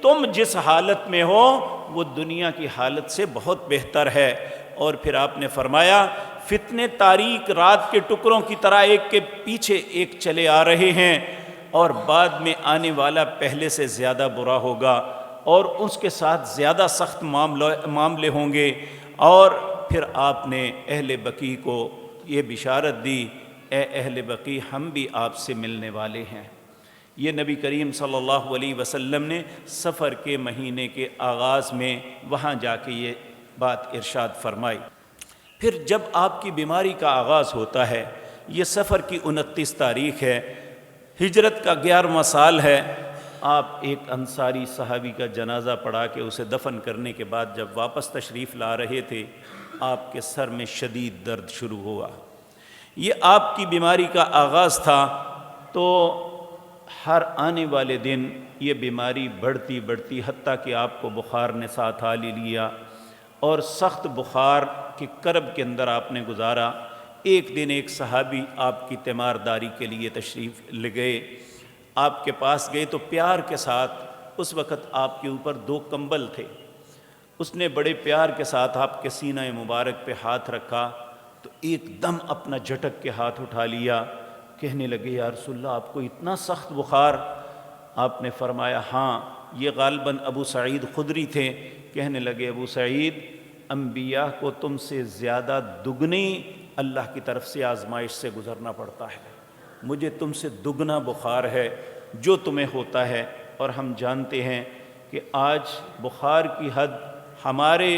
تم جس حالت میں ہو وہ دنیا کی حالت سے بہت بہتر ہے۔ اور پھر آپ نے فرمایا فتنے تاریک رات کے ٹکڑوں کی طرح ایک کے پیچھے ایک چلے آ رہے ہیں، اور بعد میں آنے والا پہلے سے زیادہ برا ہوگا اور اس کے ساتھ زیادہ سخت معاملے ہوں گے۔ اور پھر آپ نے اہل بقیع کو یہ بشارت دی اے اہل بقیع، ہم بھی آپ سے ملنے والے ہیں۔ یہ نبی کریم صلی اللہ علیہ وسلم نے سفر کے مہینے کے آغاز میں وہاں جا کے یہ بات ارشاد فرمائی۔ پھر جب آپ کی بیماری کا آغاز ہوتا ہے، یہ سفر کی 29 تاریخ ہے، ہجرت کا 11واں سال ہے، آپ ایک انصاری صحابی کا جنازہ پڑھا کے اسے دفن کرنے کے بعد جب واپس تشریف لا رہے تھے، آپ کے سر میں شدید درد شروع ہوا۔ یہ آپ کی بیماری کا آغاز تھا، تو ہر آنے والے دن یہ بیماری بڑھتی حتیٰ کہ آپ کو بخار نے ساتھ آ لیا، اور سخت بخار کے کرب کے اندر آپ نے گزارا۔ ایک دن ایک صحابی آپ کی تیمارداری کے لیے تشریف لے گئے، آپ کے پاس گئے تو پیار کے ساتھ، اس وقت آپ کے اوپر 2 کمبل تھے، اس نے بڑے پیار کے ساتھ آپ کے سینہ مبارک پہ ہاتھ رکھا تو ایک دم اپنا جھٹک کے ہاتھ اٹھا لیا، کہنے لگے یا رسول اللہ آپ کو اتنا سخت بخار؟ آپ نے فرمایا ہاں، یہ غالباً ابو سعید خدری تھے۔ کہنے لگے ابو سعید، انبیاء کو تم سے زیادہ دگنی اللہ کی طرف سے آزمائش سے گزرنا پڑتا ہے، مجھے تم سے دگنا بخار ہے جو تمہیں ہوتا ہے۔ اور ہم جانتے ہیں کہ آج بخار کی حد ہمارے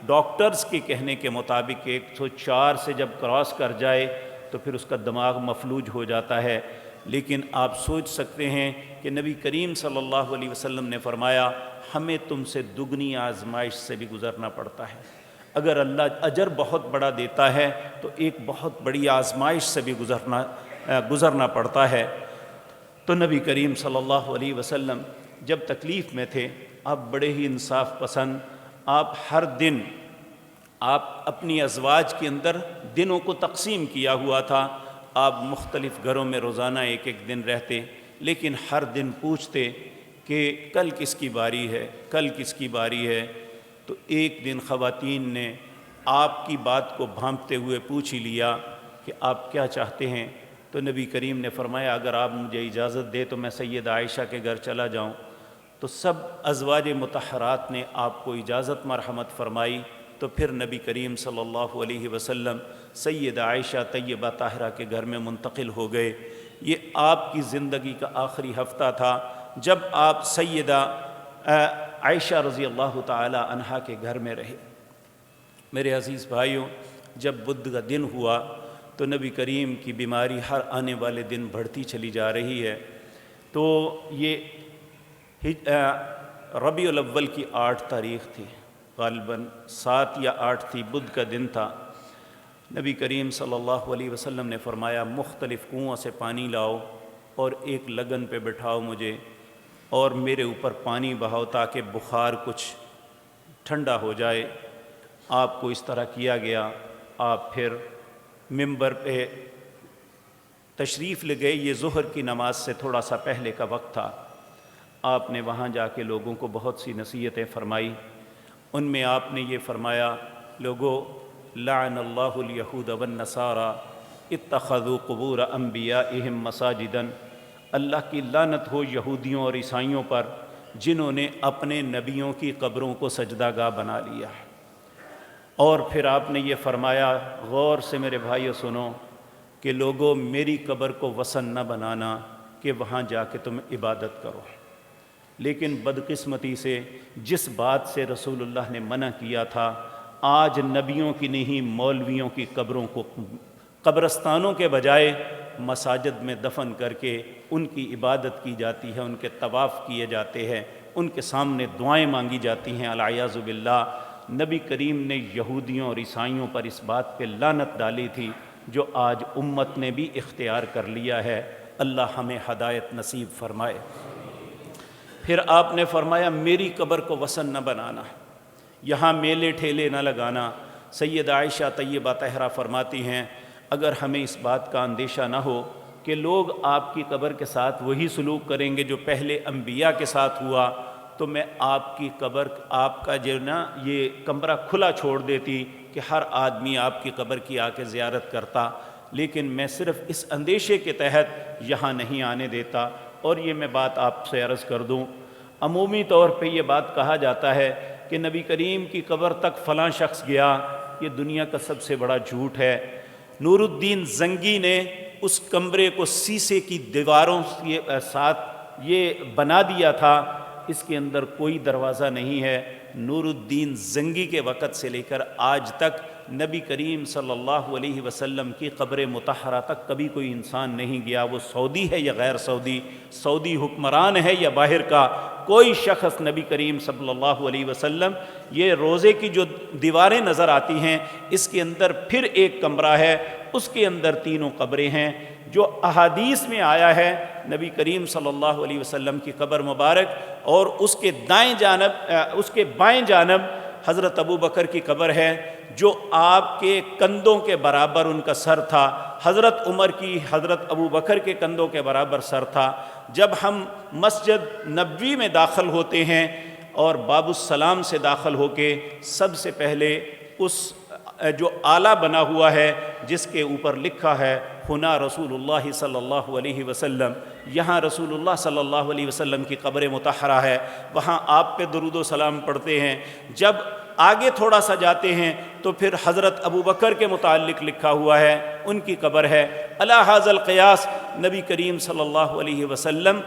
ڈاکٹرز کے کہنے کے مطابق 104 سے جب کراس کر جائے تو پھر اس کا دماغ مفلوج ہو جاتا ہے، لیکن آپ سوچ سکتے ہیں کہ نبی کریم صلی اللہ علیہ وسلم نے فرمایا ہمیں تم سے دگنی آزمائش سے بھی گزرنا پڑتا ہے۔ اگر اللہ اجر بہت بڑا دیتا ہے تو ایک بہت بڑی آزمائش سے بھی گزرنا پڑتا ہے۔ تو نبی کریم صلی اللہ علیہ وسلم جب تکلیف میں تھے، آپ بڑے ہی انصاف پسند، آپ ہر دن آپ اپنی ازواج کے اندر دنوں کو تقسیم کیا ہوا تھا، آپ مختلف گھروں میں روزانہ ایک دن رہتے، لیکن ہر دن پوچھتے کہ کل کس کی باری ہے، کل کس کی باری ہے۔ تو ایک دن خواتین نے آپ کی بات کو بھانپتے ہوئے پوچھ ہی لیا کہ آپ کیا چاہتے ہیں؟ تو نبی کریم نے فرمایا اگر آپ مجھے اجازت دے تو میں سیدہ عائشہ کے گھر چلا جاؤں۔ تو سب ازواج مطہرات نے آپ کو اجازت مرحمت فرمائی، تو پھر نبی کریم صلی اللہ علیہ وسلم سیدہ عائشہ طیبہ طاہرہ کے گھر میں منتقل ہو گئے۔ یہ آپ کی زندگی کا آخری ہفتہ تھا جب آپ سیدہ عائشہ رضی اللہ تعالی عنہا کے گھر میں رہے۔ میرے عزیز بھائیوں، جب بدھ کا دن ہوا تو نبی کریم کی بیماری ہر آنے والے دن بڑھتی چلی جا رہی ہے۔ تو یہ ربیع الاول کی 8 تاریخ تھی، غالباً 7 یا 8 تھی، بدھ کا دن تھا۔ نبی کریم صلی اللہ علیہ وسلم نے فرمایا مختلف کنوؤں سے پانی لاؤ اور ایک لگن پہ بٹھاؤ مجھے اور میرے اوپر پانی بہاؤ تاکہ بخار کچھ ٹھنڈا ہو جائے۔ آپ کو اس طرح کیا گیا۔ آپ پھر ممبر پہ تشریف لے گئے۔ یہ ظہر کی نماز سے تھوڑا سا پہلے کا وقت تھا۔ آپ نے وہاں جا کے لوگوں کو بہت سی نصیحتیں فرمائی۔ ان میں آپ نے یہ فرمایا، لوگو لعن اللہ الیہود والنصارى اتخذوا قبور انبیائہم مساجدا، اللہ کی لعنت ہو یہودیوں اور عیسائیوں پر جنہوں نے اپنے نبیوں کی قبروں کو سجدہ گاہ بنا لیا۔ اور پھر آپ نے یہ فرمایا، غور سے میرے بھائیو سنو، کہ لوگوں میری قبر کو وثن نہ بنانا کہ وہاں جا کے تم عبادت کرو۔ لیکن بدقسمتی سے جس بات سے رسول اللہ نے منع کیا تھا، آج نبیوں کی نہیں مولویوں کی قبروں کو قبرستانوں کے بجائے مساجد میں دفن کر کے ان کی عبادت کی جاتی ہے، ان کے طواف کیے جاتے ہیں، ان کے سامنے دعائیں مانگی جاتی ہیں، العیاذ باللہ۔ نبی کریم نے یہودیوں اور عیسائیوں پر اس بات پہ لعنت ڈالی تھی جو آج امت نے بھی اختیار کر لیا ہے۔ اللہ ہمیں ہدایت نصیب فرمائے۔ پھر آپ نے فرمایا میری قبر کو وثن نہ بنانا، یہاں میلے ٹھیلے نہ لگانا۔ سیدہ عائشہ طیبہ طاہرہ فرماتی ہیں، اگر ہمیں اس بات کا اندیشہ نہ ہو کہ لوگ آپ کی قبر کے ساتھ وہی سلوک کریں گے جو پہلے انبیاء کے ساتھ ہوا، تو میں آپ کی قبر، آپ کا جو نا یہ کمرہ کھلا چھوڑ دیتی کہ ہر آدمی آپ کی قبر کی آ کے زیارت کرتا، لیکن میں صرف اس اندیشے کے تحت یہاں نہیں آنے دیتا۔ اور یہ میں بات آپ سے عرض کر دوں، عمومی طور پہ یہ بات کہا جاتا ہے کہ نبی کریم کی قبر تک فلاں شخص گیا، یہ دنیا کا سب سے بڑا جھوٹ ہے۔ نور الدین زنگی نے اس کمرے کو سیسے کی دیواروں کے ساتھ یہ بنا دیا تھا، اس کے اندر کوئی دروازہ نہیں ہے۔ نور الدین زنگی کے وقت سے لے کر آج تک نبی کریم صلی اللہ علیہ وسلم کی قبر مطہرہ تک کبھی کوئی انسان نہیں گیا، وہ سعودی ہے یا غیر سعودی، سعودی حکمران ہے یا باہر کا، کوئی شخص نبی کریم صلی اللہ علیہ وسلم، یہ روزے کی جو دیواریں نظر آتی ہیں اس کے اندر پھر ایک کمرہ ہے، اس کے اندر تینوں قبریں ہیں۔ جو احادیث میں آیا ہے نبی کریم صلی اللہ علیہ وسلم کی قبر مبارک، اور اس کے دائیں جانب، اس کے بائیں جانب حضرت ابو بکر کی قبر ہے جو آپ کے کندھوں کے برابر ان کا سر تھا، حضرت عمر کی حضرت ابو بکر کے کندھوں کے برابر سر تھا۔ جب ہم مسجد نبوی میں داخل ہوتے ہیں اور باب السلام سے داخل ہو کے سب سے پہلے اس جو آلہ بنا ہوا ہے جس کے اوپر لکھا ہے ہنا رسول اللہ صلی اللہ علیہ وسلم، یہاں رسول اللہ صلی اللہ علیہ وسلم کی قبر مطہرہ ہے، وہاں آپ پہ درود و سلام پڑھتے ہیں۔ جب آگے تھوڑا سا جاتے ہیں تو پھر حضرت ابو بکر کے متعلق لکھا ہوا ہے، ان کی قبر ہے۔ علی ھذا القیاس نبی کریم صلی اللہ علیہ وسلم،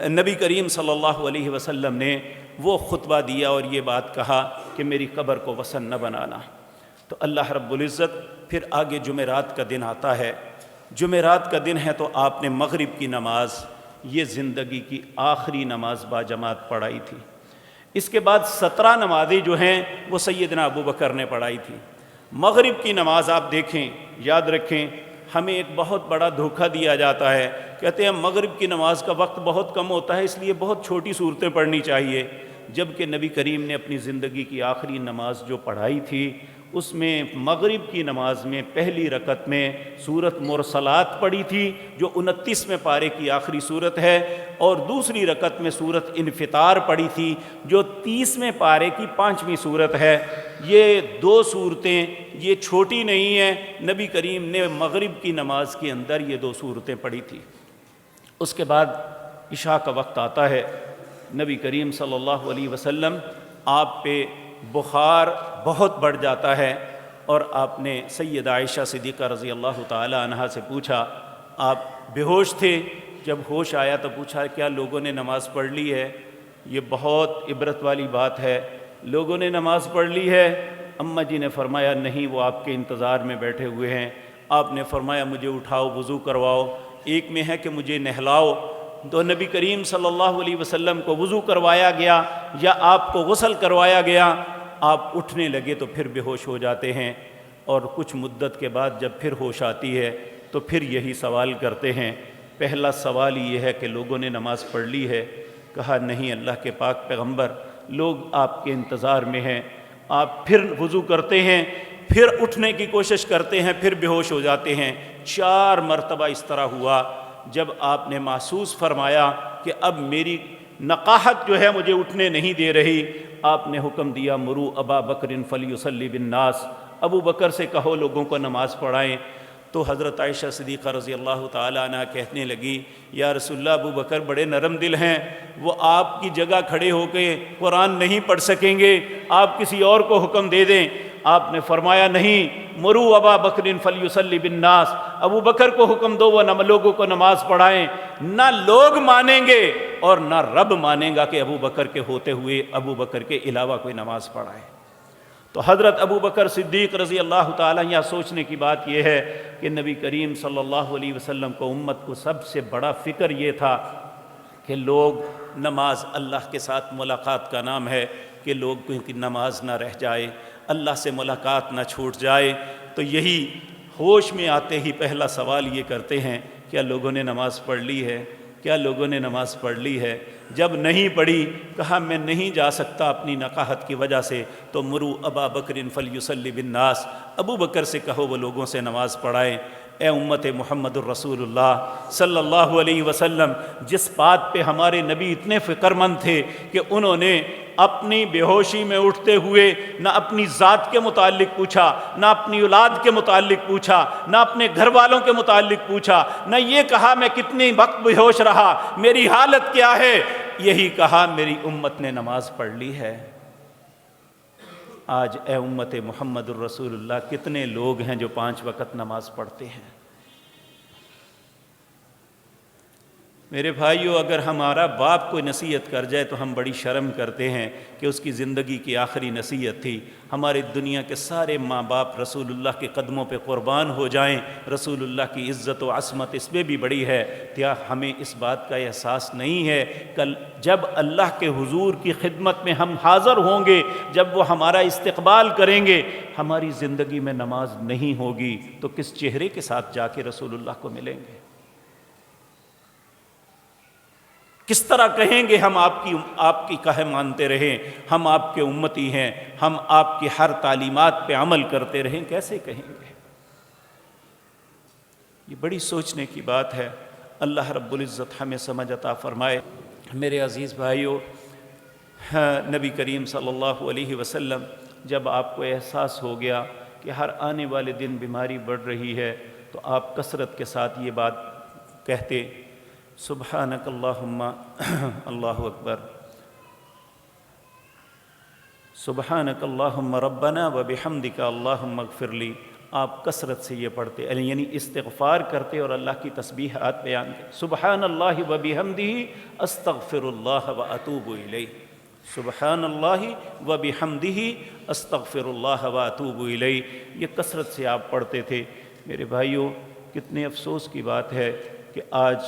نبی کریم صلی اللہ علیہ وسلم نے وہ خطبہ دیا اور یہ بات کہا کہ میری قبر کو وثن نہ بنانا۔ تو اللہ رب العزت پھر آگے جمعرات کا دن آتا ہے۔ جمعرات کا دن ہے تو آپ نے مغرب کی نماز، یہ زندگی کی آخری نماز باجماعت پڑھائی تھی۔ اس کے بعد 17 نمازیں جو ہیں وہ سیدنا ابو بکر نے پڑھائی تھی۔ مغرب کی نماز آپ دیکھیں، یاد رکھیں، ہمیں ایک بہت بڑا دھوکہ دیا جاتا ہے، کہتے ہیں مغرب کی نماز کا وقت بہت کم ہوتا ہے اس لیے بہت چھوٹی صورتیں پڑھنی چاہیے، جبکہ نبی کریم نے اپنی زندگی کی آخری نماز جو پڑھائی تھی اس میں مغرب کی نماز میں پہلی رکعت میں سورت مرسلات پڑھی تھی جو 29ویں پارے کی آخری سورت ہے، اور دوسری رکعت میں سورت انفطار پڑھی تھی جو 30ویں پارے کی 5ویں سورت ہے۔ یہ دو صورتیں یہ چھوٹی نہیں ہیں، نبی کریم نے مغرب کی نماز کے اندر یہ دو صورتیں پڑھی تھی۔ اس کے بعد عشاء کا وقت آتا ہے، نبی کریم صلی اللہ علیہ وسلم آپ پہ بخار بہت بڑھ جاتا ہے، اور آپ نے سیدہ عائشہ صدیقہ رضی اللہ تعالی عنہا سے پوچھا، آپ بے ہوش تھے، جب ہوش آیا تو پوچھا کیا لوگوں نے نماز پڑھ لی ہے؟ یہ بہت عبرت والی بات ہے لوگوں نے نماز پڑھ لی ہے؟ اماں جی نے فرمایا نہیں، وہ آپ کے انتظار میں بیٹھے ہوئے ہیں۔ آپ نے فرمایا مجھے اٹھاؤ، وضو کرواؤ، ایک میں ہے کہ مجھے نہلاؤ۔ تو نبی کریم صلی اللہ علیہ وسلم کو وضو کروایا گیا یا آپ کو غسل کروایا گیا، آپ اٹھنے لگے تو پھر بے ہوش ہو جاتے ہیں، اور کچھ مدت کے بعد جب پھر ہوش آتی ہے تو پھر یہی سوال کرتے ہیں۔ پہلا سوال یہ ہے کہ لوگوں نے نماز پڑھ لی ہے؟ کہا نہیں اللہ کے پاک پیغمبر، لوگ آپ کے انتظار میں ہیں۔ آپ پھر وضو کرتے ہیں، پھر اٹھنے کی کوشش کرتے ہیں، پھر بے ہوش ہو جاتے ہیں۔ 4 مرتبہ اس طرح ہوا۔ جب آپ نے محسوس فرمایا کہ اب میری نقاہت جو ہے مجھے اٹھنے نہیں دے رہی، آپ نے حکم دیا مرو ابا بکر فلیصلی بالناس، ابو بکر سے کہو لوگوں کو نماز پڑھائیں۔ تو حضرت عائشہ صدیقہ رضی اللہ تعالیٰ عنہ کہنے لگی یا رسول اللہ، ابو بکر بڑے نرم دل ہیں، وہ آپ کی جگہ کھڑے ہو کے قرآن نہیں پڑھ سکیں گے، آپ کسی اور کو حکم دے دیں۔ آپ نے فرمایا نہیں، مرو ابا بکر فلیصلی بالناس، ابو بکر کو حکم دو وہ لوگوں کو نماز پڑھائیں۔ نہ لوگ مانیں گے اور نہ رب مانے گا کہ ابو بکر کے ہوتے ہوئے ابو بکر کے علاوہ کوئی نماز پڑھائے۔ تو حضرت ابو بکر صدیق رضی اللہ تعالیٰ، یہاں سوچنے کی بات یہ ہے کہ نبی کریم صلی اللہ علیہ وسلم کو، امت کو سب سے بڑا فکر یہ تھا کہ لوگ نماز، اللہ کے ساتھ ملاقات کا نام ہے، کہ لوگ کی نماز نہ رہ جائے، اللہ سے ملاقات نہ چھوٹ جائے۔ تو یہی ہوش میں آتے ہی پہلا سوال یہ کرتے ہیں، کیا لوگوں نے نماز پڑھ لی ہے؟ کیا لوگوں نے نماز پڑھ لی ہے؟ جب نہیں پڑھی، کہا میں نہیں جا سکتا اپنی نقاہت کی وجہ سے، تو مرو ابا بکر فلیصلی بالناس، ابو بکر سے کہو وہ لوگوں سے نماز پڑھائیں۔ اے امت محمد الرسول اللہ صلی اللہ علیہ وسلم، جس بات پہ ہمارے نبی اتنے فکر مند تھے کہ انہوں نے اپنی بے ہوشی میں اٹھتے ہوئے نہ اپنی ذات کے متعلق پوچھا، نہ اپنی اولاد کے متعلق پوچھا، نہ اپنے گھر والوں کے متعلق پوچھا، نہ یہ کہا میں کتنی وقت بے ہوش رہا، میری حالت کیا ہے، یہی کہا میری امت نے نماز پڑھ لی ہے۔ آج اے امت محمد الرسول اللہ، کتنے لوگ ہیں جو 5 وقت نماز پڑھتے ہیں؟ میرے بھائیو، اگر ہمارا باپ کوئی نصیحت کر جائے تو ہم بڑی شرم کرتے ہیں کہ اس کی زندگی کی آخری نصیحت تھی۔ ہماری دنیا کے سارے ماں باپ رسول اللہ کے قدموں پہ قربان ہو جائیں، رسول اللہ کی عزت و عصمت اس میں بھی بڑی ہے۔ کیا ہمیں اس بات کا احساس نہیں ہے کل جب اللہ کے حضور کی خدمت میں ہم حاضر ہوں گے، جب وہ ہمارا استقبال کریں گے، ہماری زندگی میں نماز نہیں ہوگی تو کس چہرے کے ساتھ جا کے رسول اللہ کو ملیں گے؟ کس طرح کہیں گے ہم آپ کی کہے مانتے رہیں، ہم آپ کے امتی ہیں، ہم آپ کی ہر تعلیمات پہ عمل کرتے رہیں، کیسے کہیں گے؟ یہ بڑی سوچنے کی بات ہے۔ اللہ رب العزت ہمیں سمجھ عطا فرمائے۔ میرے عزیز بھائیو، نبی کریم صلی اللہ علیہ وسلم، جب آپ کو احساس ہو گیا کہ ہر آنے والے دن بیماری بڑھ رہی ہے، تو آپ کثرت کے ساتھ یہ بات کہتے، سبحانک اللہم، اللہ اکبر، سبحانک اللہم ربنا وبحمدک اللہم اغفر لی۔ آپ کثرت سے یہ پڑھتے، یعنی استغفار کرتے اور اللہ کی تسبیحات بیان کرتے۔ سبحان اللہ وبحمدہ استغفر اللہ واتوب الیہ، سبحان اللہ وبحمدہ استغفر اللہ واتوب الیہ، یہ کثرت سے آپ پڑھتے تھے۔ میرے بھائیوں، کتنے افسوس کی بات ہے کہ آج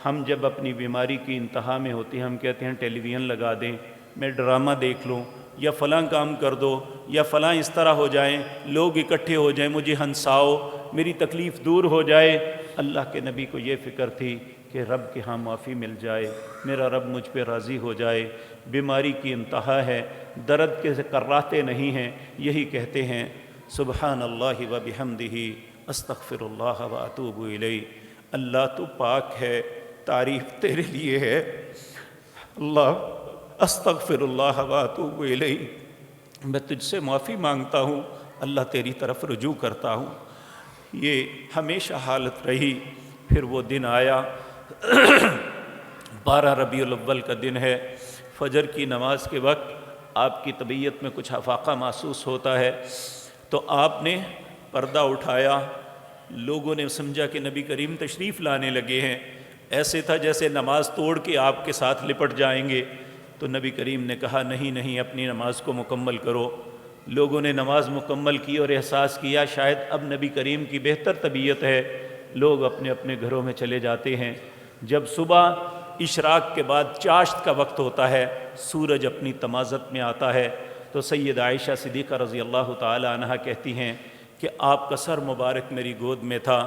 ہم جب اپنی بیماری کی انتہا میں ہوتی ہیں، ہم کہتے ہیں ٹیلی ویژن لگا دیں، میں ڈرامہ دیکھ لوں، یا فلاں کام کر دو، یا فلاں اس طرح ہو جائیں، لوگ اکٹھے ہو جائیں، مجھے ہنساؤ، میری تکلیف دور ہو جائے۔ اللہ کے نبی کو یہ فکر تھی کہ رب کے ہاں معافی مل جائے، میرا رب مجھ پہ راضی ہو جائے۔ بیماری کی انتہا ہے، درد کے کراہتے نہیں ہیں، یہی کہتے ہیں سبحان اللہ وبحمدہ استغفر اللہ واتوب الیہ۔ اللہ تو پاک ہے، تعریف تیرے لیے ہے، اللہ استغفر اللہ واتوب الیہ، میں تجھ سے معافی مانگتا ہوں، اللہ تیری طرف رجوع کرتا ہوں۔ یہ ہمیشہ حالت رہی۔ پھر وہ دن آیا، 12 ربیع الاول کا دن ہے، فجر کی نماز کے وقت آپ کی طبیعت میں کچھ افاقہ محسوس ہوتا ہے، تو آپ نے پردہ اٹھایا، لوگوں نے سمجھا کہ نبی کریم تشریف لانے لگے ہیں، ایسے تھا جیسے نماز توڑ کے آپ کے ساتھ لپٹ جائیں گے۔ تو نبی کریم نے کہا نہیں نہیں، اپنی نماز کو مکمل کرو۔ لوگوں نے نماز مکمل کی اور احساس کیا شاید اب نبی کریم کی بہتر طبیعت ہے، لوگ اپنے اپنے گھروں میں چلے جاتے ہیں۔ جب صبح اشراق کے بعد چاشت کا وقت ہوتا ہے، سورج اپنی تمازت میں آتا ہے، تو سید عائشہ صدیقہ رضی اللہ تعالی عنہا کہتی ہیں کہ آپ کا سر مبارک میری گود میں تھا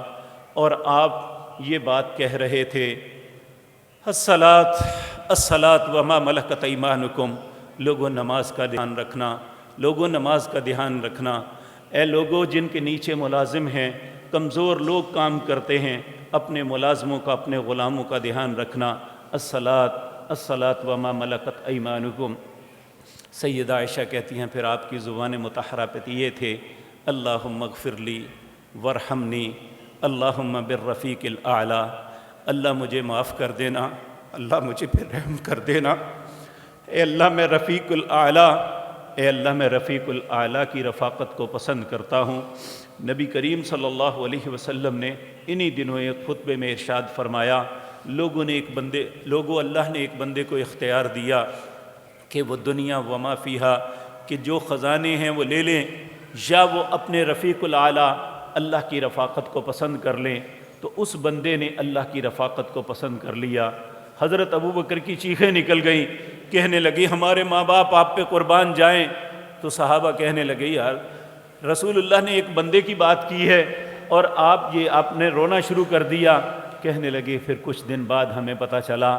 اور آپ یہ بات کہہ رہے تھے، الصلاۃ الصلاۃ وما ملکت ایمانکم، لوگوں نماز کا دھیان رکھنا، لوگوں نماز کا دھیان رکھنا۔ اے لوگوں جن کے نیچے ملازم ہیں، کمزور لوگ کام کرتے ہیں، اپنے ملازموں کا، اپنے غلاموں کا دھیان رکھنا۔ الصلاۃ الصلاۃ وما ملکت ایمانکم۔ سیدہ عائشہ کہتی ہیں پھر آپ کی زبان مطہرہ پہ یہ تھے، اللہم اغفر لی ورحمنی، اللہم بالرفیق الاعلیٰ، اللہ مجھے معاف کر دینا، اللہ مجھے پہ رحم کر دینا، اے اللہ میں رفیق الاعلیٰ، اے اللہ میں رفیق الاعلیٰ کی رفاقت کو پسند کرتا ہوں۔ نبی کریم صلی اللہ علیہ وسلم نے انہی دنوں ایک خطبے میں ارشاد فرمایا، لوگوں اللہ نے ایک بندے کو اختیار دیا کہ وہ دنیا وما فیہا، کہ جو خزانے ہیں وہ لے لیں یا وہ اپنے رفیق الاعلیٰ اللہ کی رفاقت کو پسند کر لیں۔ تو اس بندے نے اللہ کی رفاقت کو پسند کر لیا۔ حضرت ابوبکر کی چیخیں نکل گئیں، کہنے لگی ہمارے ماں باپ آپ پہ قربان جائیں۔ تو صحابہ کہنے لگے یار رسول اللہ نے ایک بندے کی بات کی ہے اور آپ نے رونا شروع کر دیا۔ کہنے لگے پھر کچھ دن بعد ہمیں پتہ چلا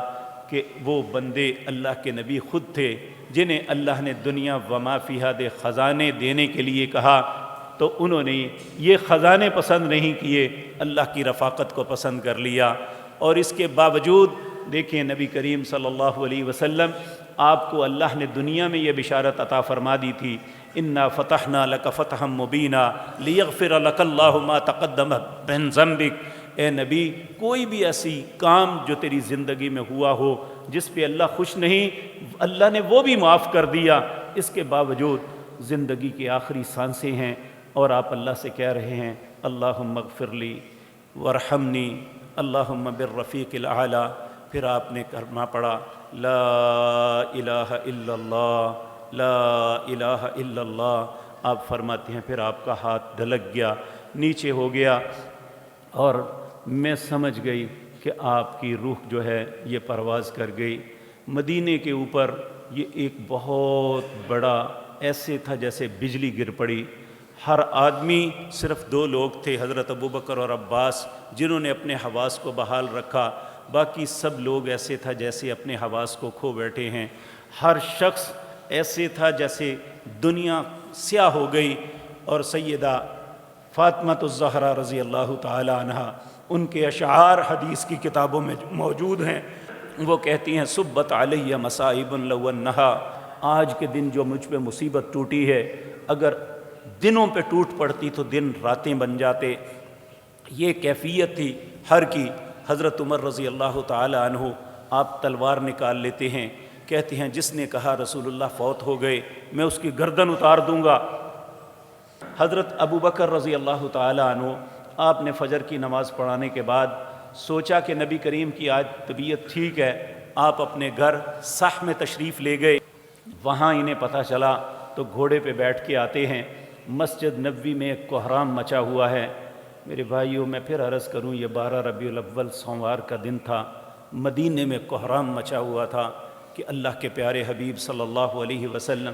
کہ وہ بندے اللہ کے نبی خود تھے جنہیں اللہ نے دنیا وما فیہا دے خزانے دینے کے لیے کہا، تو انہوں نے یہ خزانے پسند نہیں کیے، اللہ کی رفاقت کو پسند کر لیا۔ اور اس کے باوجود دیکھیں نبی کریم صلی اللہ علیہ وسلم آپ کو اللہ نے دنیا میں یہ بشارت عطا فرما دی تھی، انا فتحنا لک فتحا مبینا لیغفر لک اللہ ما تقدم من ذنبک۔ اے نبی کوئی بھی ایسی کام جو تیری زندگی میں ہوا ہو جس پہ اللہ خوش نہیں، اللہ نے وہ بھی معاف کر دیا۔ اس کے باوجود زندگی کی آخری سانسیں ہیں اور آپ اللہ سے کہہ رہے ہیں اللہم اغفر لی ورحمنی، اللہم بالرفیق الاعلیٰ۔ پھر آپ نے کلمہ پڑھا لا الہ الا اللہ، لا الہ الا اللہ۔ آپ فرماتے ہیں پھر آپ کا ہاتھ دھلک گیا، نیچے ہو گیا اور میں سمجھ گئی کہ آپ کی روح جو ہے یہ پرواز کر گئی۔ مدینے کے اوپر یہ ایک بہت بڑا ایسے تھا جیسے بجلی گر پڑی۔ ہر آدمی، صرف 2 لوگ تھے، حضرت ابوبکر اور عباس، جنہوں نے اپنے حواس کو بحال رکھا، باقی سب لوگ ایسے تھا جیسے اپنے حواس کو کھو بیٹھے ہیں۔ ہر شخص ایسے تھا جیسے دنیا سیاہ ہو گئی۔ اور سیدہ فاطمۃ الزہرا رضی اللہ تعالی عنہا، ان کے اشعار حدیث کی کتابوں میں موجود ہیں، وہ کہتی ہیں صبت علیہ مصائب لو انہا، آج کے دن جو مجھ پہ مصیبت ٹوٹی ہے، اگر دنوں پہ ٹوٹ پڑتی تو دن راتیں بن جاتے۔ یہ کیفیت تھی ہر کی۔ حضرت عمر رضی اللہ تعالی عنہ آپ تلوار نکال لیتے ہیں، کہتے ہیں جس نے کہا رسول اللہ فوت ہو گئے میں اس کی گردن اتار دوں گا۔ حضرت ابوبکر رضی اللہ تعالی عنہ آپ نے فجر کی نماز پڑھانے کے بعد سوچا کہ نبی کریم کی آج طبیعت ٹھیک ہے، آپ اپنے گھر صح میں تشریف لے گئے۔ وہاں انہیں پتہ چلا تو گھوڑے پہ بیٹھ کے آتے ہیں۔ مسجد نبوی میں ایک کوہرام مچا ہوا ہے۔ میرے بھائیوں میں پھر عرض کروں، یہ 12 ربیع الاول سوموار کا دن تھا، مدینے میں کوہرام مچا ہوا تھا کہ اللہ کے پیارے حبیب صلی اللہ علیہ وسلم،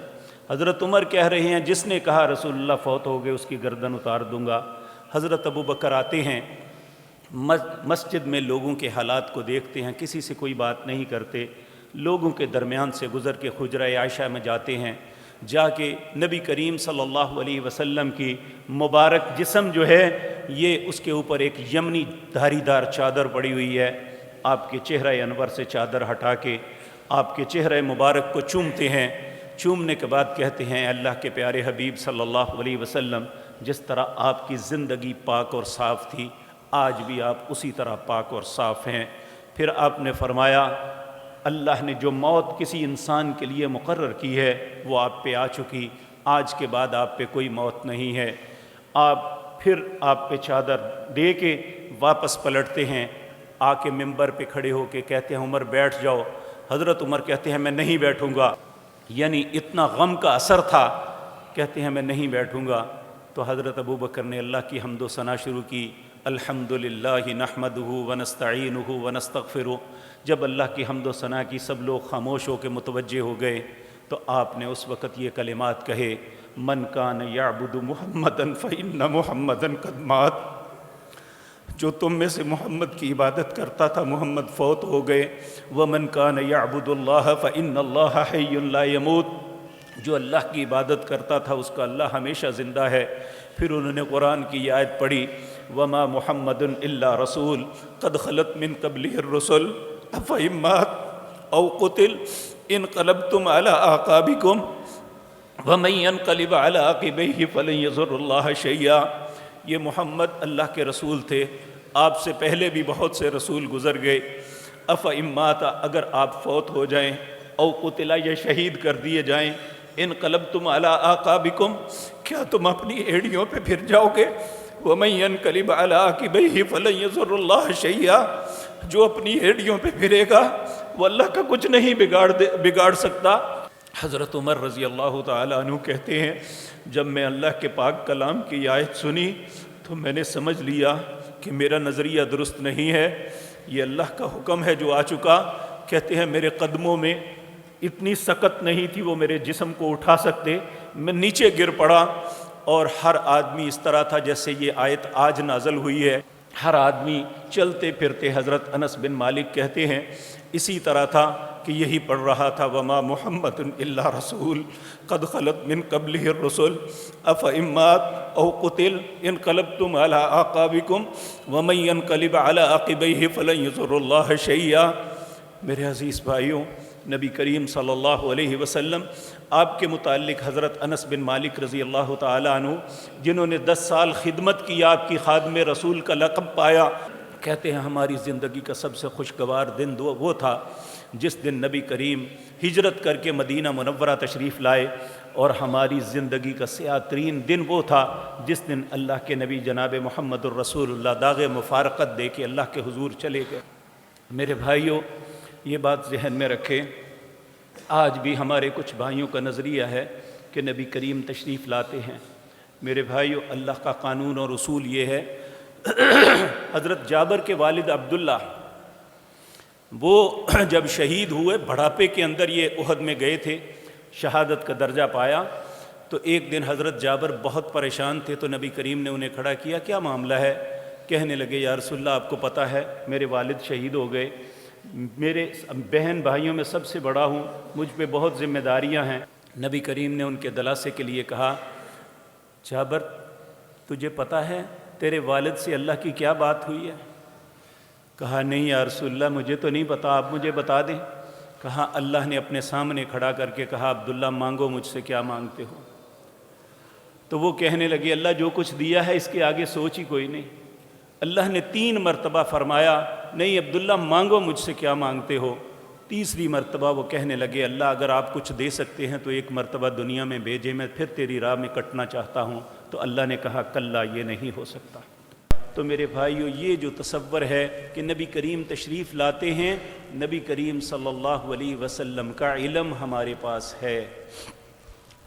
حضرت عمر کہہ رہے ہیں جس نے کہا رسول اللہ فوت ہو گئے اس کی گردن اتار دوں گا۔ حضرت ابوبکر آتے ہیں، مسجد میں لوگوں کے حالات کو دیکھتے ہیں، کسی سے کوئی بات نہیں کرتے، لوگوں کے درمیان سے گزر کے حجرہ عائشہ میں جاتے ہیں۔ جا کے نبی کریم صلی اللہ علیہ وسلم کی مبارک جسم جو ہے یہ اس کے اوپر ایک یمنی دھاری دار چادر پڑی ہوئی ہے، آپ کے چہرہ انور سے چادر ہٹا کے آپ کے چہرہ مبارک کو چومتے ہیں۔ چومنے کے بعد کہتے ہیں اللہ کے پیارے حبیب صلی اللہ علیہ وسلم، جس طرح آپ کی زندگی پاک اور صاف تھی آج بھی آپ اسی طرح پاک اور صاف ہیں۔ پھر آپ نے فرمایا اللہ نے جو موت کسی انسان کے لیے مقرر کی ہے وہ آپ پہ آ چکی، آج کے بعد آپ پہ کوئی موت نہیں ہے۔ پھر آپ پہ چادر دے کے واپس پلٹتے ہیں، آ کے ممبر پہ کھڑے ہو کے کہتے ہیں عمر بیٹھ جاؤ۔ حضرت عمر کہتے ہیں میں نہیں بیٹھوں گا، یعنی اتنا غم کا اثر تھا، کہتے ہیں میں نہیں بیٹھوں گا۔ تو حضرت ابو بکر نے اللہ کی حمد و ثنا شروع کی، الحمدللہ نحمدہ ونستعینہ ونستغفرہ۔ جب اللہ کی حمد و ثنا کی سب لوگ خاموش ہو کے متوجہ ہو گئے تو آپ نے اس وقت یہ کلمات کہے، من کان یعبد محمدا فإن محمدا قد مات۔ جو تم میں سے محمد کی عبادت کرتا تھا محمد فوت ہو گئے۔ ومن کان یعبد اللہ فإن اللہ حی لا یموت۔ جو اللہ کی عبادت کرتا تھا اس کا اللہ ہمیشہ زندہ ہے۔ پھر انہوں نے قرآن کی یہ آیت پڑھی، وما محمد الا رسول قد خلت من قبلہ الرسل افإن مات او قتل انقلبتم علی اعقابکم ومن ينقلب على عقبیہ فلن یضر اللہ شیئا۔ یہ محمد اللہ کے رسول تھے، آپ سے پہلے بھی بہت سے رسول گزر گئے۔ افإن مات، اگر آپ فوت ہو جائیں، او قتل، یا شہید کر دیے جائیں، انقلبتم علی اعقابکم، کیا تم اپنی ایڑیوں پہ پھر جاؤ گے؟ ومن ينقلب على عقبیہ فلن یضر اللہ شیئا، جو اپنی ایڑیوں پہ پھرے گا وہ اللہ کا کچھ نہیں بگاڑ سکتا۔ حضرت عمر رضی اللہ تعالیٰ عنہ کہتے ہیں جب میں اللہ کے پاک کلام کی آیت سنی تو میں نے سمجھ لیا کہ میرا نظریہ درست نہیں ہے، یہ اللہ کا حکم ہے جو آ چکا۔ کہتے ہیں میرے قدموں میں اتنی سکت نہیں تھی وہ میرے جسم کو اٹھا سکتے، میں نیچے گر پڑا، اور ہر آدمی اس طرح تھا جیسے یہ آیت آج نازل ہوئی ہے، ہر آدمی چلتے پھرتے، حضرت انس بن مالک کہتے ہیں اسی طرح تھا کہ یہی پڑھ رہا تھا، وما محمد الا رسول قد خلت من قبلہ الرسل افإن مات او قتل انقلبتم علی اعقابکم ومن ينقلب علی عقبیہ فلن یضر اللہ شیئا۔ میرے عزیز بھائیوں، نبی کریم صلی اللہ علیہ وسلم آپ کے متعلق حضرت انس بن مالک رضی اللہ تعالیٰ عنہ، جنہوں نے 10 سال خدمت کی، آپ کی خادم رسول کا لقب پایا، کہتے ہیں ہماری زندگی کا سب سے خوشگوار دن وہ تھا جس دن نبی کریم ہجرت کر کے مدینہ منورہ تشریف لائے، اور ہماری زندگی کا سیاہ ترین دن وہ تھا جس دن اللہ کے نبی جناب محمد الرسول اللہ داغ مفارقت دے کے اللہ کے حضور چلے گئے۔ میرے بھائیوں، یہ بات ذہن میں رکھیں، آج بھی ہمارے کچھ بھائیوں کا نظریہ ہے کہ نبی کریم تشریف لاتے ہیں۔ میرے بھائیوں، اللہ کا قانون اور اصول یہ ہے، حضرت جابر کے والد عبداللہ وہ جب شہید ہوئے، بڑھاپے کے اندر یہ احد میں گئے تھے، شہادت کا درجہ پایا، تو ایک دن حضرت جابر بہت پریشان تھے، تو نبی کریم نے انہیں کھڑا کیا، کیا معاملہ ہے؟ کہنے لگے یا رسول اللہ آپ کو پتہ ہے میرے والد شہید ہو گئے، میرے بہن بھائیوں میں سب سے بڑا ہوں، مجھ پہ بہت ذمہ داریاں ہیں۔ نبی کریم نے ان کے دلاسے کے لیے کہا، جابر تجھے پتہ ہے تیرے والد سے اللہ کی کیا بات ہوئی ہے؟ کہا نہیں یا رسول اللہ مجھے تو نہیں پتہ، آپ مجھے بتا دیں۔ کہا اللہ نے اپنے سامنے کھڑا کر کے کہا، عبداللہ مانگو مجھ سے کیا مانگتے ہو؟ تو وہ کہنے لگے اللہ جو کچھ دیا ہے اس کے آگے سوچ ہی کوئی نہیں۔ اللہ نے 3 مرتبہ فرمایا نہیں عبداللہ مانگو مجھ سے کیا مانگتے ہو۔ تیسری مرتبہ وہ کہنے لگے اللہ اگر آپ کچھ دے سکتے ہیں تو ایک مرتبہ دنیا میں بھیجے، میں پھر تیری راہ میں کٹنا چاہتا ہوں۔ تو اللہ نے کہا کلا یہ نہیں ہو سکتا۔ تو میرے بھائیو، یہ جو تصور ہے کہ نبی کریم تشریف لاتے ہیں، نبی کریم صلی اللہ علیہ وسلم کا علم ہمارے پاس ہے،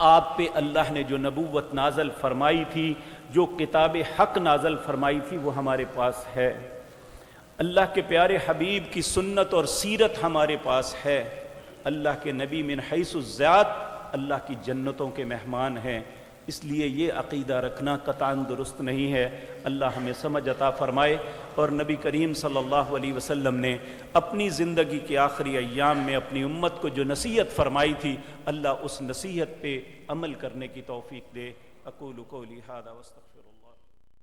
آپ پہ اللہ نے جو نبوت نازل فرمائی تھی، جو کتاب حق نازل فرمائی تھی، وہ ہمارے پاس ہے، اللہ کے پیارے حبیب کی سنت اور سیرت ہمارے پاس ہے، اللہ کے نبی من حیث الذات اللہ کی جنتوں کے مہمان ہیں۔ اس لیے یہ عقیدہ رکھنا قطعاً درست نہیں ہے۔ اللہ ہمیں سمجھ عطا فرمائے۔ اور نبی کریم صلی اللہ علیہ وسلم نے اپنی زندگی کے آخری ایام میں اپنی امت کو جو نصیحت فرمائی تھی، اللہ اس نصیحت پہ عمل کرنے کی توفیق دے۔ اقول قولی ھذا واستغفر اللہ۔